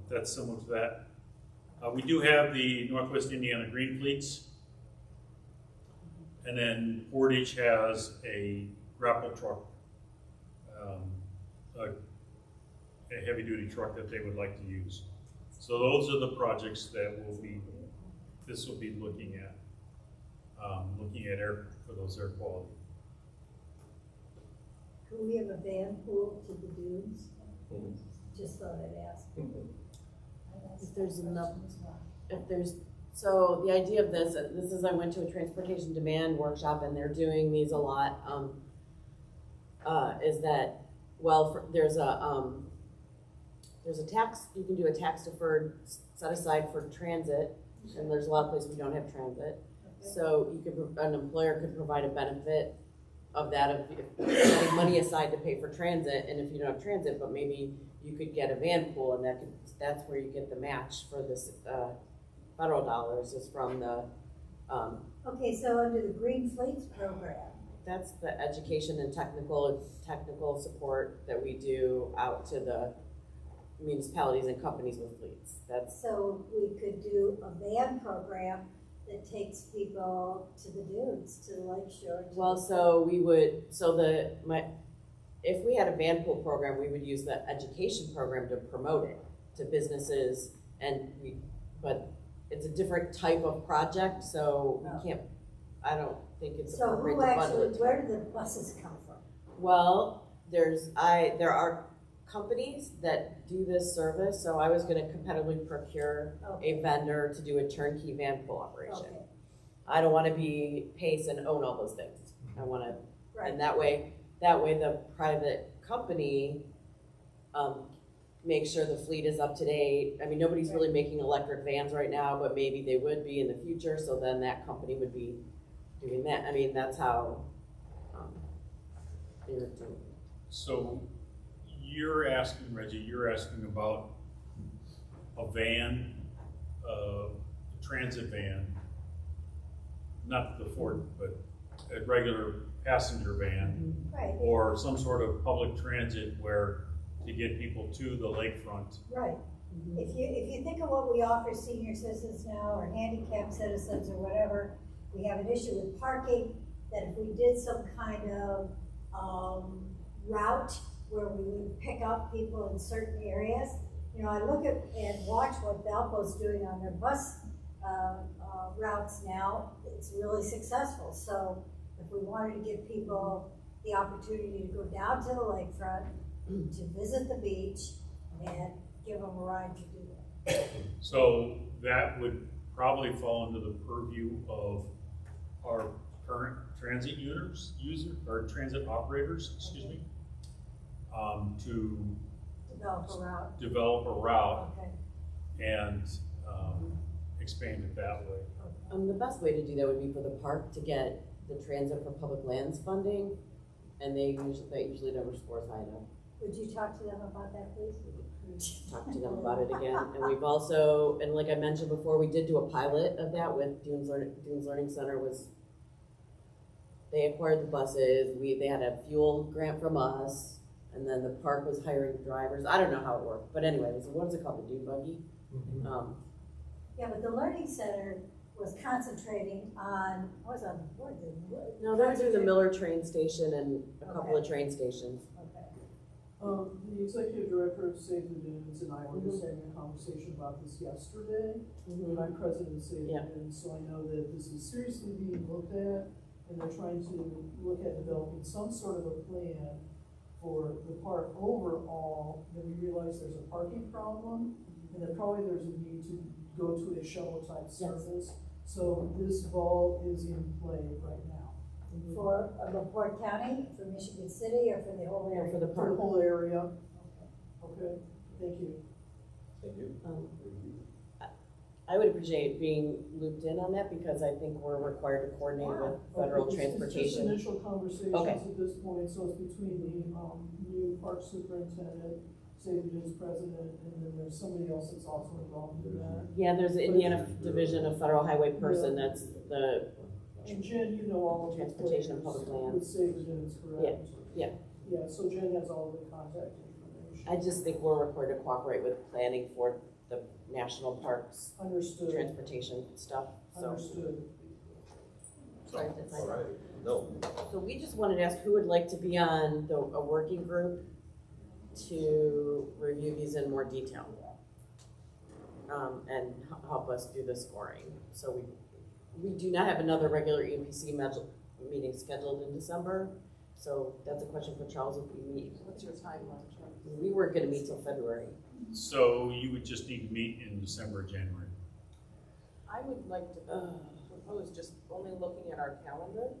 That's similar to that. We do have the Northwest Indiana Green Fleets, and then Portage has a grapple truck, a heavy-duty truck that they would like to use. So those are the projects that this will be looking at air for those air quality. Could we have a van pool to the dunes? Just thought I'd ask. If there's enough, so the idea of this is I went to a transportation demand workshop and they're doing these a lot, is that, well, there's a tax, you can do a tax deferred set aside for transit, and there's a lot of places we don't have transit. Okay. So an employer could provide a benefit of that, of setting money aside to pay for transit, and if you don't have transit, but maybe you could get a van pool, and that's where you get the match for this federal dollars is from the. Okay, so under the Green Fleets program. That's the education and technical support that we do out to the municipalities and companies with fleets. So we could do a van program that takes people to the dunes, to the lake shore. Well, so we would, if we had a van pool program, we would use the education program to promote it to businesses, but it's a different type of project, so we can't, I don't think it's appropriate to bundle it. Where do the buses come from? Well, there are companies that do this service, so I was going to competitively procure a vendor to do a turnkey van pool operation. Okay. I don't want to be PACE and own all those things. I want to, and that way the private company, make sure the fleet is up to date. I mean, nobody's really making electric vans right now, but maybe they would be in the future, so then that company would be doing that. I mean, that's how, they're doing. So you're asking, Reggie, you're asking about a van, a transit van, not the Ford, but a regular passenger van, Right. or some sort of public transit where to get people to the lakefront. Right. If you think of what we offer senior citizens now, or handicapped citizens, or whatever, we have an issue with parking, that if we did some kind of, route where we would pick up people in certain areas. You know, I look at and watch what Valpo's doing on their bus, routes now, it's really successful. So if we wanted to give people the opportunity to go down to the lakefront, to visit the beach, and give them a ride to do that. So that would probably fall into the purview of our current transit or transit operators, excuse me, to develop a route. Okay. And expand it that way. The best way to do that would be for the park to get the transit for public lands funding, and that usually never scores high enough. Would you talk to them about that, please? Talk to them about it again. And we've also, and like I mentioned before, we did do a pilot of that with Dunes Learning Center. They acquired the buses, they had a fuel grant from us, and then the park was hiring drivers. I don't know how it worked, but anyway, what was it called, the Dune Buggy? Yeah, but the Learning Center was concentrating on, I was on the board. No, they were doing the Miller train station and a couple of train stations. The executive director of Save the Dunes and I were just having a conversation about this yesterday. And I'm president of Save the Dunes, so I know that this is seriously being looked at, and they're trying to look at developing some sort of a plan for the park overall. That we realize there's a parking problem, and that probably there's a need to go to a shuttle type service. So this ball is in play right now. For LaPorte County, for Michigan City, or for the whole area? For the park. For the whole area. Okay, thank you. Thank you. I would appreciate being looped in on that, because I think we're required to coordinate with federal transportation. It's just initial conversations Okay. at this point, so it's between the new park superintendent, Save the Dunes president, and then there's somebody else that's also involved in that. Yeah, there's the Indiana Division of Federal Highway person, that's the And Jen, you know all of the Transportation and Public players Lands. with Save the Dunes, correct? Yeah. Yeah, so Jen has all of the contact information. I just think we're required to cooperate with planning for the national parks. Understood. Transportation stuff, so. Understood. Sorry, that's All right, no. So we just wanted to ask who would like to be on a working group to review these in more detail. And help us do the scoring. So we do not have another regular EPC meeting scheduled in December. So that's a question for Charles if we meet. What's your timeline, Charles? We weren't gonna meet till February. So you would just need to meet in December, January. I would like to propose just only looking at our calendar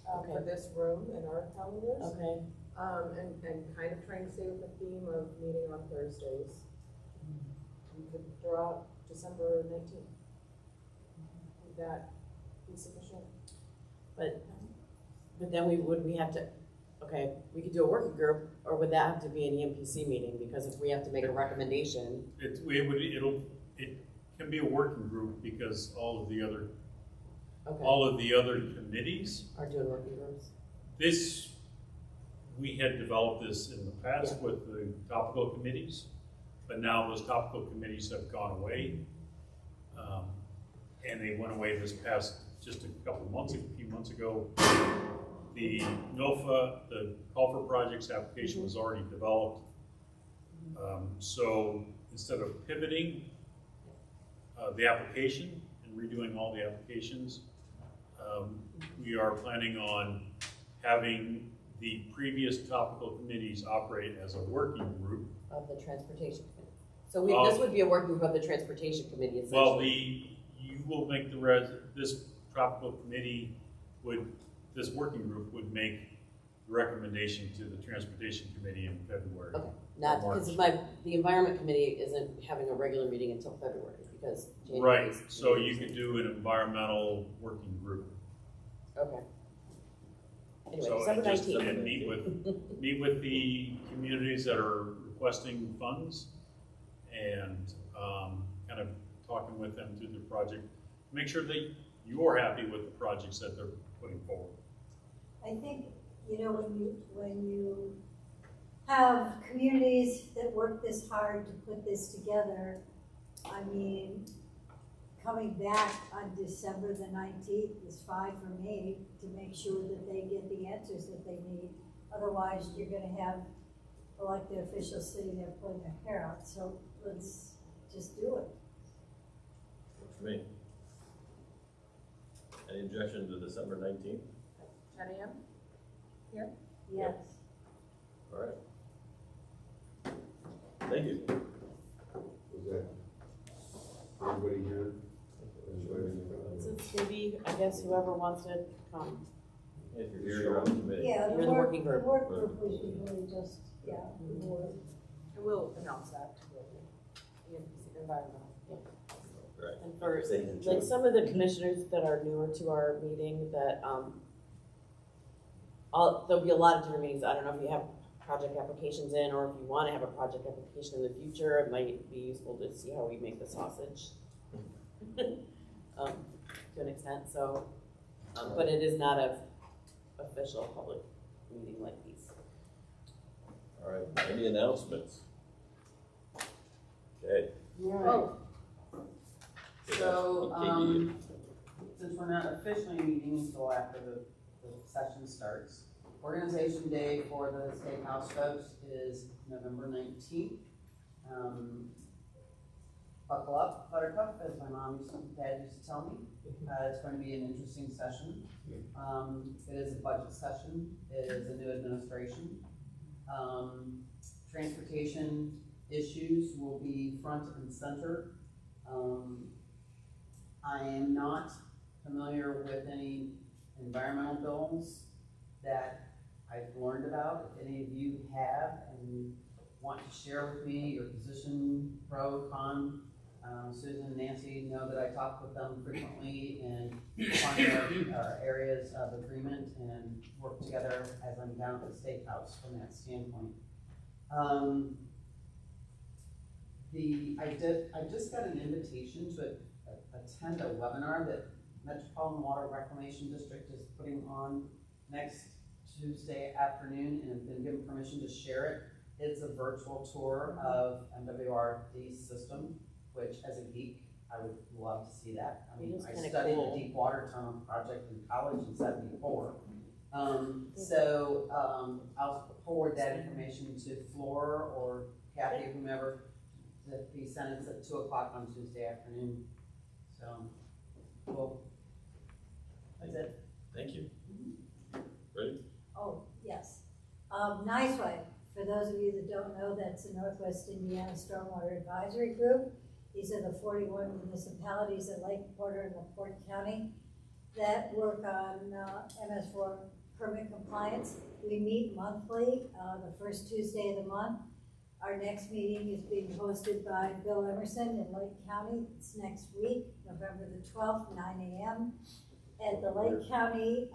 Okay. for this room and our calendars. Okay. And kind of trying to stay with the theme of meeting on Thursdays. We could throw out December 19th. Would that be sufficient? But then we have to, okay, we could do a working group, or would that have to be an EMPC meeting? Because if we have to make a recommendation. It can be a working group because all of the other committees Are doing working groups? we had developed this in the past with the topical committees, but now those topical committees have gone away. And they went away this past, just a few months ago. The NOFA, the Call for Projects application was already developed. So instead of pivoting the application and redoing all the applications, we are planning on having the previous topical committees operate as a working group. Of the transportation committee. So this would be a working group of the transportation committee essentially. Well, you will make this topical committee this working group would make recommendation to the transportation committee in February. Okay, not, or because March. the environment committee isn't having a regular meeting until February, because January Right, is. so you could do an environmental working group. Okay. Anyway, So, December and just, 19th. and meet with the communities that are requesting funds and, kind of talking with them through the project. Make sure that you're happy with the projects that they're putting forward. I think, when you have communities that work this hard to put this together, I mean, coming back on December the 19th is fine for me to make sure that they get the answers that they need. Otherwise, you're gonna have elected officials sitting there pulling their hair out, so let's just do it. Works for me. Any objection to December 19th? 10 a.m. Here? Yes. All right. Thank you. Was that everybody here? So it's maybe, I guess, whoever wants to come. If you're here, you're on the committee. Yeah, You're the working group. The work group was usually just, yeah, the board. And we'll announce that to the environmental. Yeah. Right. And for, Say it, like, Joe. some of the commissioners that are newer to our meeting, that, there'll be a lot of different meetings. I don't know if you have project applications in, or if you want to have a project application in the future, it might be useful to see how we make the sausage. To an extent, so, but it is not a official public meeting like these. All right, any announcements? Okay. Oh, so, KD. since we're not officially meeting until after the session starts, Organization Day for the Steakhouse folks is November 19th. Buckle up, Buttercup, as my dad used to tell me. It's going to be an interesting session. It is a budget session. It is a new administration. Transportation issues will be front and center. I am not familiar with any environmental bills that I've learned about. If any of you have and want to share with me your position, pro, con, Susan and Nancy know that I talk with them frequently and find our areas of agreement and work together as I'm down at the Steakhouse from that standpoint. I just got an invitation to attend a webinar that Metropolitan Water Reclamation District is putting on next Tuesday afternoon, and have been given permission to share it. It's a virtual tour of MWRD's system, which as a geek, I would love to see that. I mean, I studied the Deepwater Tunnel project in college in '74. I'll forward that information to Flora or Kathy, whomever, to be sent at 2 o'clock on Tuesday afternoon. So, cool. That's it. Thank you. Ready? Oh, yes. NICEWAG, for those of you that don't know, that's the Northwest Indiana Stormwater Advisory Group. These are the 41 municipalities in Lake Porter and LaPorte County that work on MS4 permit compliance. We meet monthly, the first Tuesday of the month. Our next meeting is being hosted by Bill Emerson in Lake County. It's next week, November the 12th, 9 a.m. at the Lake County,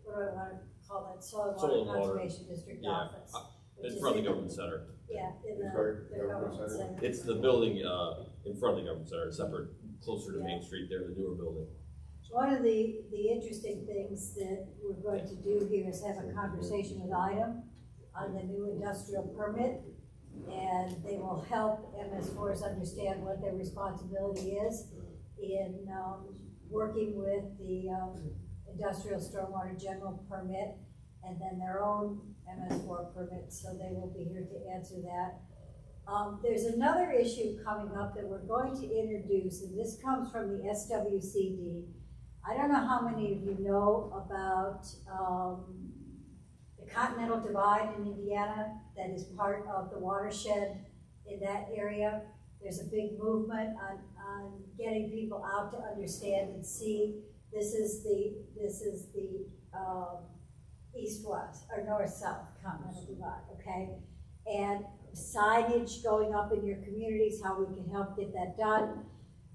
what do I want to call that, Soil and Water Conservation District office. In front of the government center. Yeah, in the government center. It's the building in front of the government center, separate, closer to Main Street there, the newer building. One of the interesting things that we're going to do here is have a conversation with IDEM on the new industrial permit, and they will help MS4s understand what their responsibility is in working with the industrial stormwater general permit and then their own MS4 permit, so they will be here to answer that. There's another issue coming up that we're going to introduce, and this comes from the SWCD. I don't know how many of you know about the Continental Divide in Indiana that is part of the watershed in that area. There's a big movement on getting people out to understand and see. This is the east-west, or north-south continental divide, okay? And signage going up in your communities, how we can help get that done.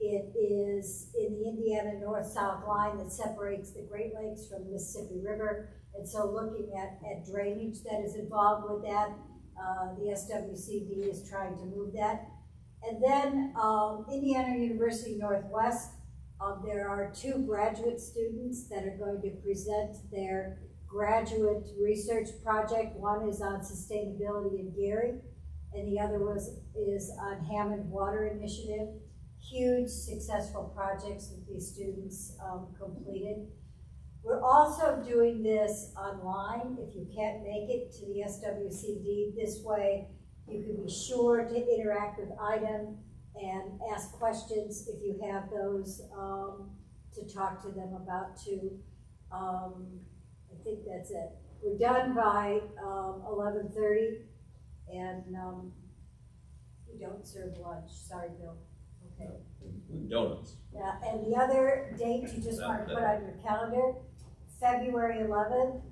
It is in the Indiana north-south line that separates the Great Lakes from the Mississippi River. And so looking at drainage that is involved with that, the SWCD is trying to move that. And then Indiana University Northwest, there are 2 graduate students that are going to present their graduate research project. One is on sustainability in Gary, and the other is on Hammond Water Initiative. Huge successful projects that these students completed. We're also doing this online. If you can't make it to the SWCD this way, you can be sure to interact with IDEM and ask questions if you have those to talk to them about too. I think that's it. We're done by 11:30, and we don't serve lunch. Sorry, Bill. Okay. Donuts. Yeah, and the other date you just want to put on your calendar, February 11th.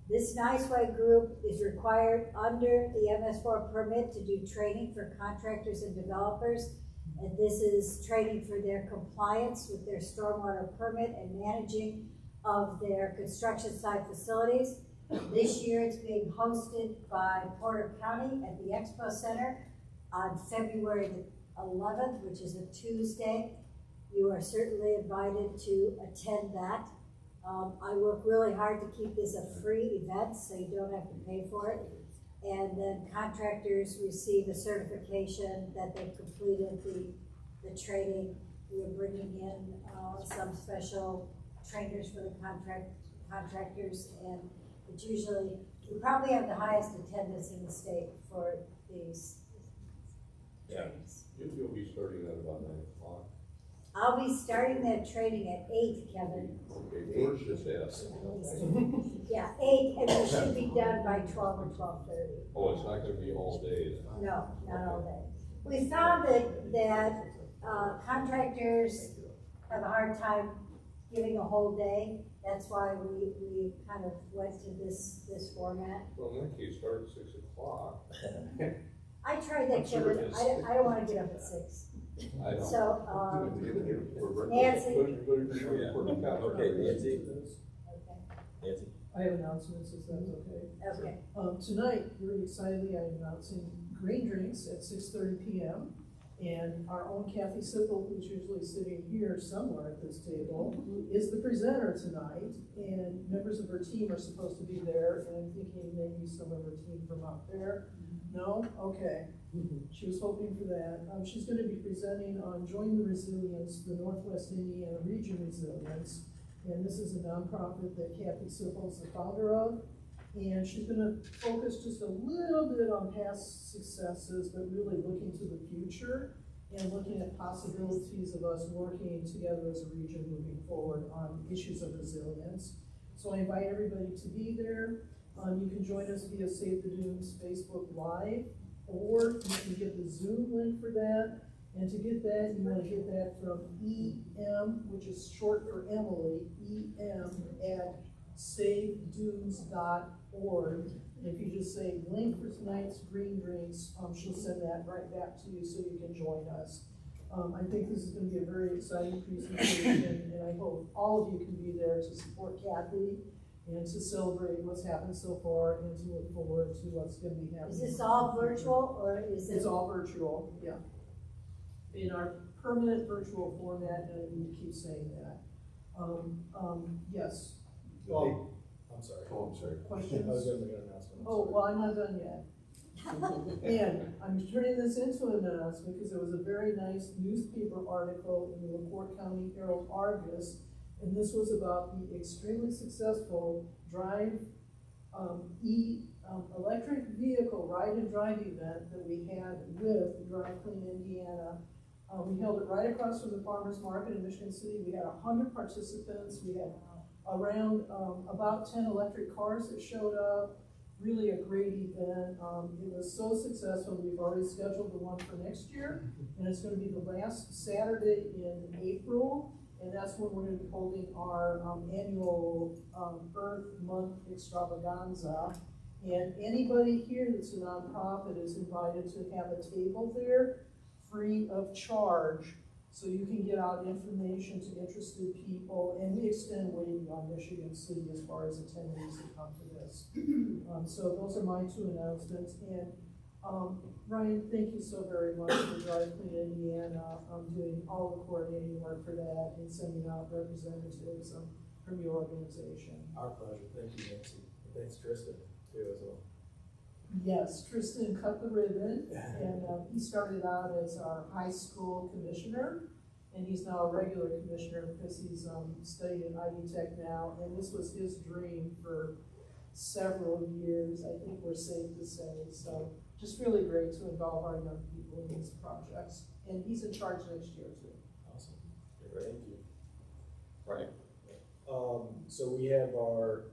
This Niceway group is required under the MS4 permit to do training for contractors and developers. And this is training for their compliance with their stormwater permit and managing of their construction site facilities. This year it's being hosted by Porter County at the Expo Center on February the 11th, which is a Tuesday. You are certainly invited to attend that. I work really hard to keep this a free event, so you don't have to pay for it. And then contractors receive a certification that they completed the training. We're bringing in some special trainers for the contractors, and it's usually, we probably have the highest attendance in the state for these trainings. You'll be starting at about 9 o'clock. I'll be starting that training at 8, Kevin. Okay, George just asked. Yeah, 8, and we should be done by 12 or 12:30. Oh, it's not gonna be all day then? No, not all day. We found that contractors have a hard time giving a whole day. That's why we kind of went to this format. Well, in that case, start at 6 o'clock. I tried that, Kevin. I don't want to get up at 6. I don't. So, Nancy. Okay, Nancy. Nancy. I have announcements, if that's okay. Okay. Tonight, very excitedly, I'm announcing green drinks at 6:30 p.m. And our own Kathy Sippel, who's usually sitting here somewhere at this table, is the presenter tonight. And members of her team are supposed to be there, and I'm thinking maybe some of her team from out there. No? Okay. She was hoping for that. She's going to be presenting on Join the Resilience, the Northwest Indiana Region Resilience. And this is a nonprofit that Kathy Sippel is the founder of. And she's going to focus just a little bit on past successes, but really looking to the future and looking at possibilities of us working together as a region moving forward on issues of resilience. So I invite everybody to be there. You can join us via Save the Dunes Facebook Live, or you can get the Zoom link for that. And to get that, you want to get that from EM, which is short for Emily, EM@savedunes.org. And if you just say link for tonight's green drinks, she'll send that right back to you so you can join us. I think this is going to be a very exciting presentation, and I hope all of you can be there to support Kathy and to celebrate what's happened so far and to look forward to what's going to be happening. Is this all virtual, or is it? It's all virtual, yeah. In our permanent virtual format, and we keep saying that. Yes. Well, I'm sorry. Oh, I'm sorry. Questions? I was gonna make an announcement. I'm Oh, sorry. well, I'm not done yet. And I'm turning this into an announcement because there was a very nice newspaper article in the LaPorte County Herald Argus, and this was about the extremely successful electric vehicle ride and drive event that we had with Drive Clean Indiana. We held it right across from the farmers market in Michigan City. We had 100 participants. We had around about 10 electric cars that showed up. Really a great event. It was so successful. We've already scheduled the one for next year, and it's going to be the last Saturday in April. And that's when we're gonna be holding our annual Earth Month extravaganza. And anybody here that's a nonprofit is invited to have a table there, free of charge. So you can get out information to interested people, and we extend way beyond Michigan City as far as attendees that come to this. So those are my 2 announcements. And Ryan, thank you so very much for Drive Clean Indiana, doing all the coordinating work for that and sending out representatives from your organization. Our pleasure, thank you, Nancy, and thanks Tristan, too, as well. Yes, Tristan cut the ribbon, and he started out as our high school commissioner, and he's now a regular commissioner because he's studying Ivy Tech now, and this was his dream for several years, I think we're safe to say. So just really great to involve our young people in these projects, and he's in charge next year too. Awesome, great, thank you. Right. So we have our,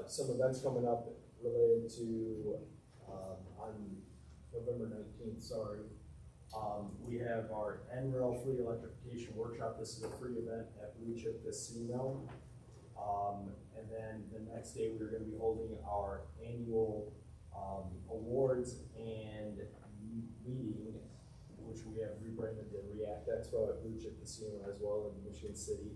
some events coming up related to, on November 19th, sorry. We have our NREL Fleet Electrification Workshop. This is a free event at Blue Chip Casino. And then the next day we're going to be holding our annual awards and meeting, which we have rebranded the React Expo at Blue Chip Casino as well in Michigan City.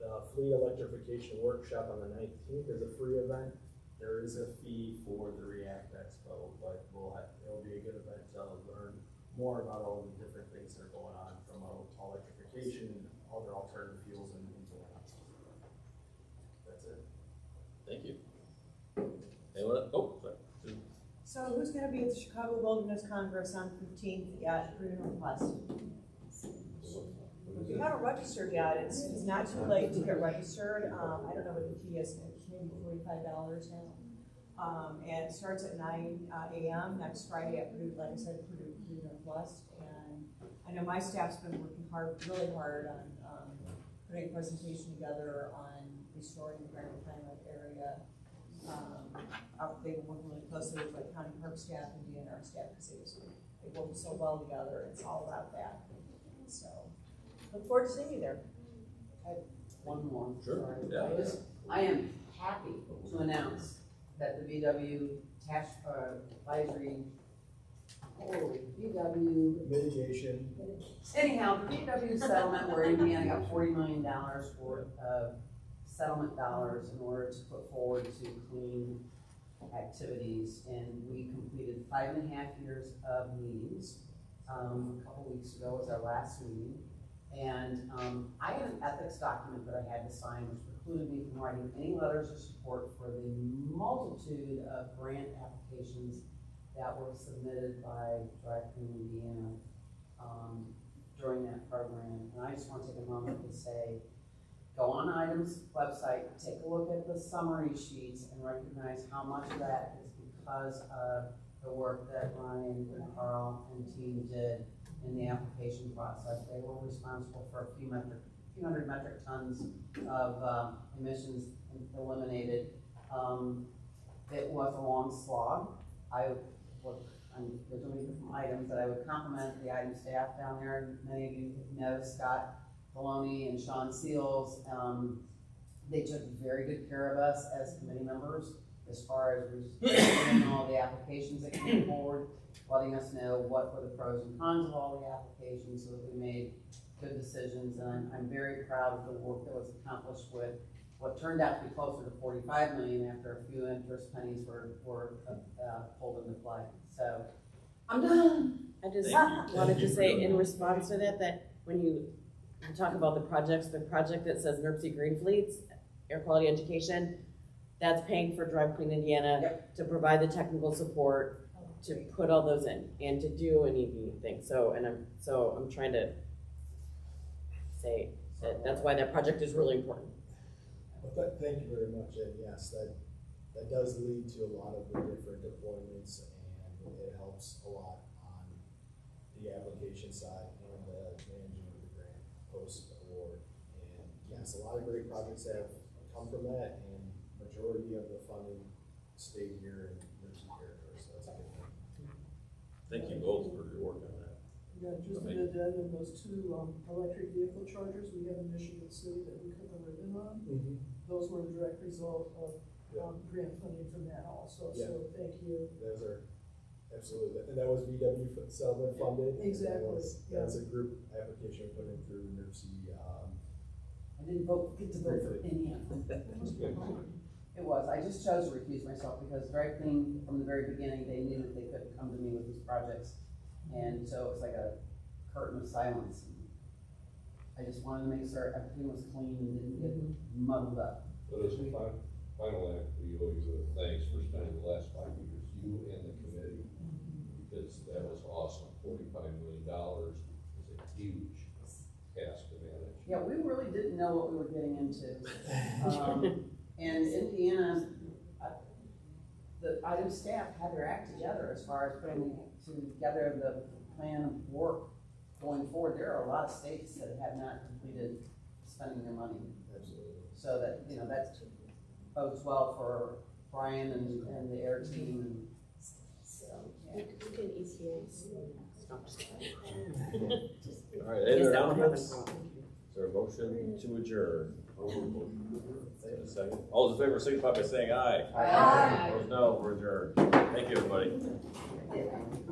The Fleet Electrification Workshop on the 19th is a free event. There is a fee for the React Expo, but it'll be a good event to learn more about all the different things that are going on from electrification and other alternative fuels and things. That's it. Thank you. Anyone? Oh, sorry. So who's gonna be at the Chicago Wilderness Congress on 15th at Green Request? If you haven't registered yet, it's not too late to get registered. I don't know what the fee is, maybe $45 now. And it starts at 9 a.m. next Friday at Purdue, like I said, Purdue Northwest. And I know my staff's been working really hard on putting a presentation together on restoring the Grand Climate area. They've been working really closely with like county park staff and DNR staff because they work so well together. It's all about that. So look forward to seeing you there. I have one more. Sure. Sorry. Yeah. I am happy to announce that the VW task advisory, VW mitigation. Anyhow, the VW settlement where Indiana got $40 million worth of settlement dollars in order to put forward to clean activities, and we completed 5.5 years of meetings. A couple weeks ago was our last meeting, and I had an ethics document that I had to sign, which precluded me from writing any letters of support for the multitude of grant applications that were submitted by Drive Clean Indiana during that program. And I just want to take a moment to say, go on ITEM's website, take a look at the summary sheets, and recognize how much of that is because of the work that Ryan and Carl and team did in the application process. They were responsible for a few hundred metric tons of emissions eliminated. It was a long slog. I'm originally from ITEMS, that I would compliment the ITEM staff down there. Many of you know Scott Maloney and Sean Seals. They took very good care of us as committee members as far as reviewing all the applications that came forward, letting us know what were the pros and cons of all the applications so that we made good decisions. And I'm very proud of the work that was accomplished with what turned out to be closer to 45 million after a few interest pennies were pulled into play. So I'm done. I just wanted to say in response to that when you talk about the project that says NERC Green Fleets, air quality education, that's paying for Drive Clean Indiana to provide the technical support to put all those in and to do an EV thing. So I'm trying to say that's why that project is really important. Well, thank you very much. And yes, that does lead to a lot of the different deployments, and it helps a lot on the application side and the managing of the grant post award. And yes, a lot of great projects have come from that, and majority of the funding stayed here in Mercy territory, so that's a good thing. Thank you both for your work on that. Yeah, just an addendum, those two, electric vehicle chargers we have in Michigan City that we cut the ribbon on. Those were a direct result of, grant funding from that also, so thank you. Those are, absolutely, and that was VW settlement funded. Exactly, That was a group application we put in through NERC, I didn't get to vote for any of them. It was, I just chose to recuse myself because Dry Clean, from the very beginning, they knew that they couldn't come to me with these projects. And so it's like a curtain of silence. I just wanted to make sure everything was clean and didn't get muddled up. But as a final act, we owe you a thanks for spending the last 5 years, you and the committee, because that was awesome. $45 million is a huge task to manage. Yeah, we really didn't know what we were getting into. And Indiana, the item staff had their act together as far as putting together the plan of work going forward. There are a lot of states that have not completed spending their money. Absolutely. So that, that bodes well for Brian and the air team and so, yeah. All right, any other announcements? Is there a motion to adjourn? Second. All those in favor signify by saying aye. Aye. Opposed, no, we're adjourned. Thank you, everybody.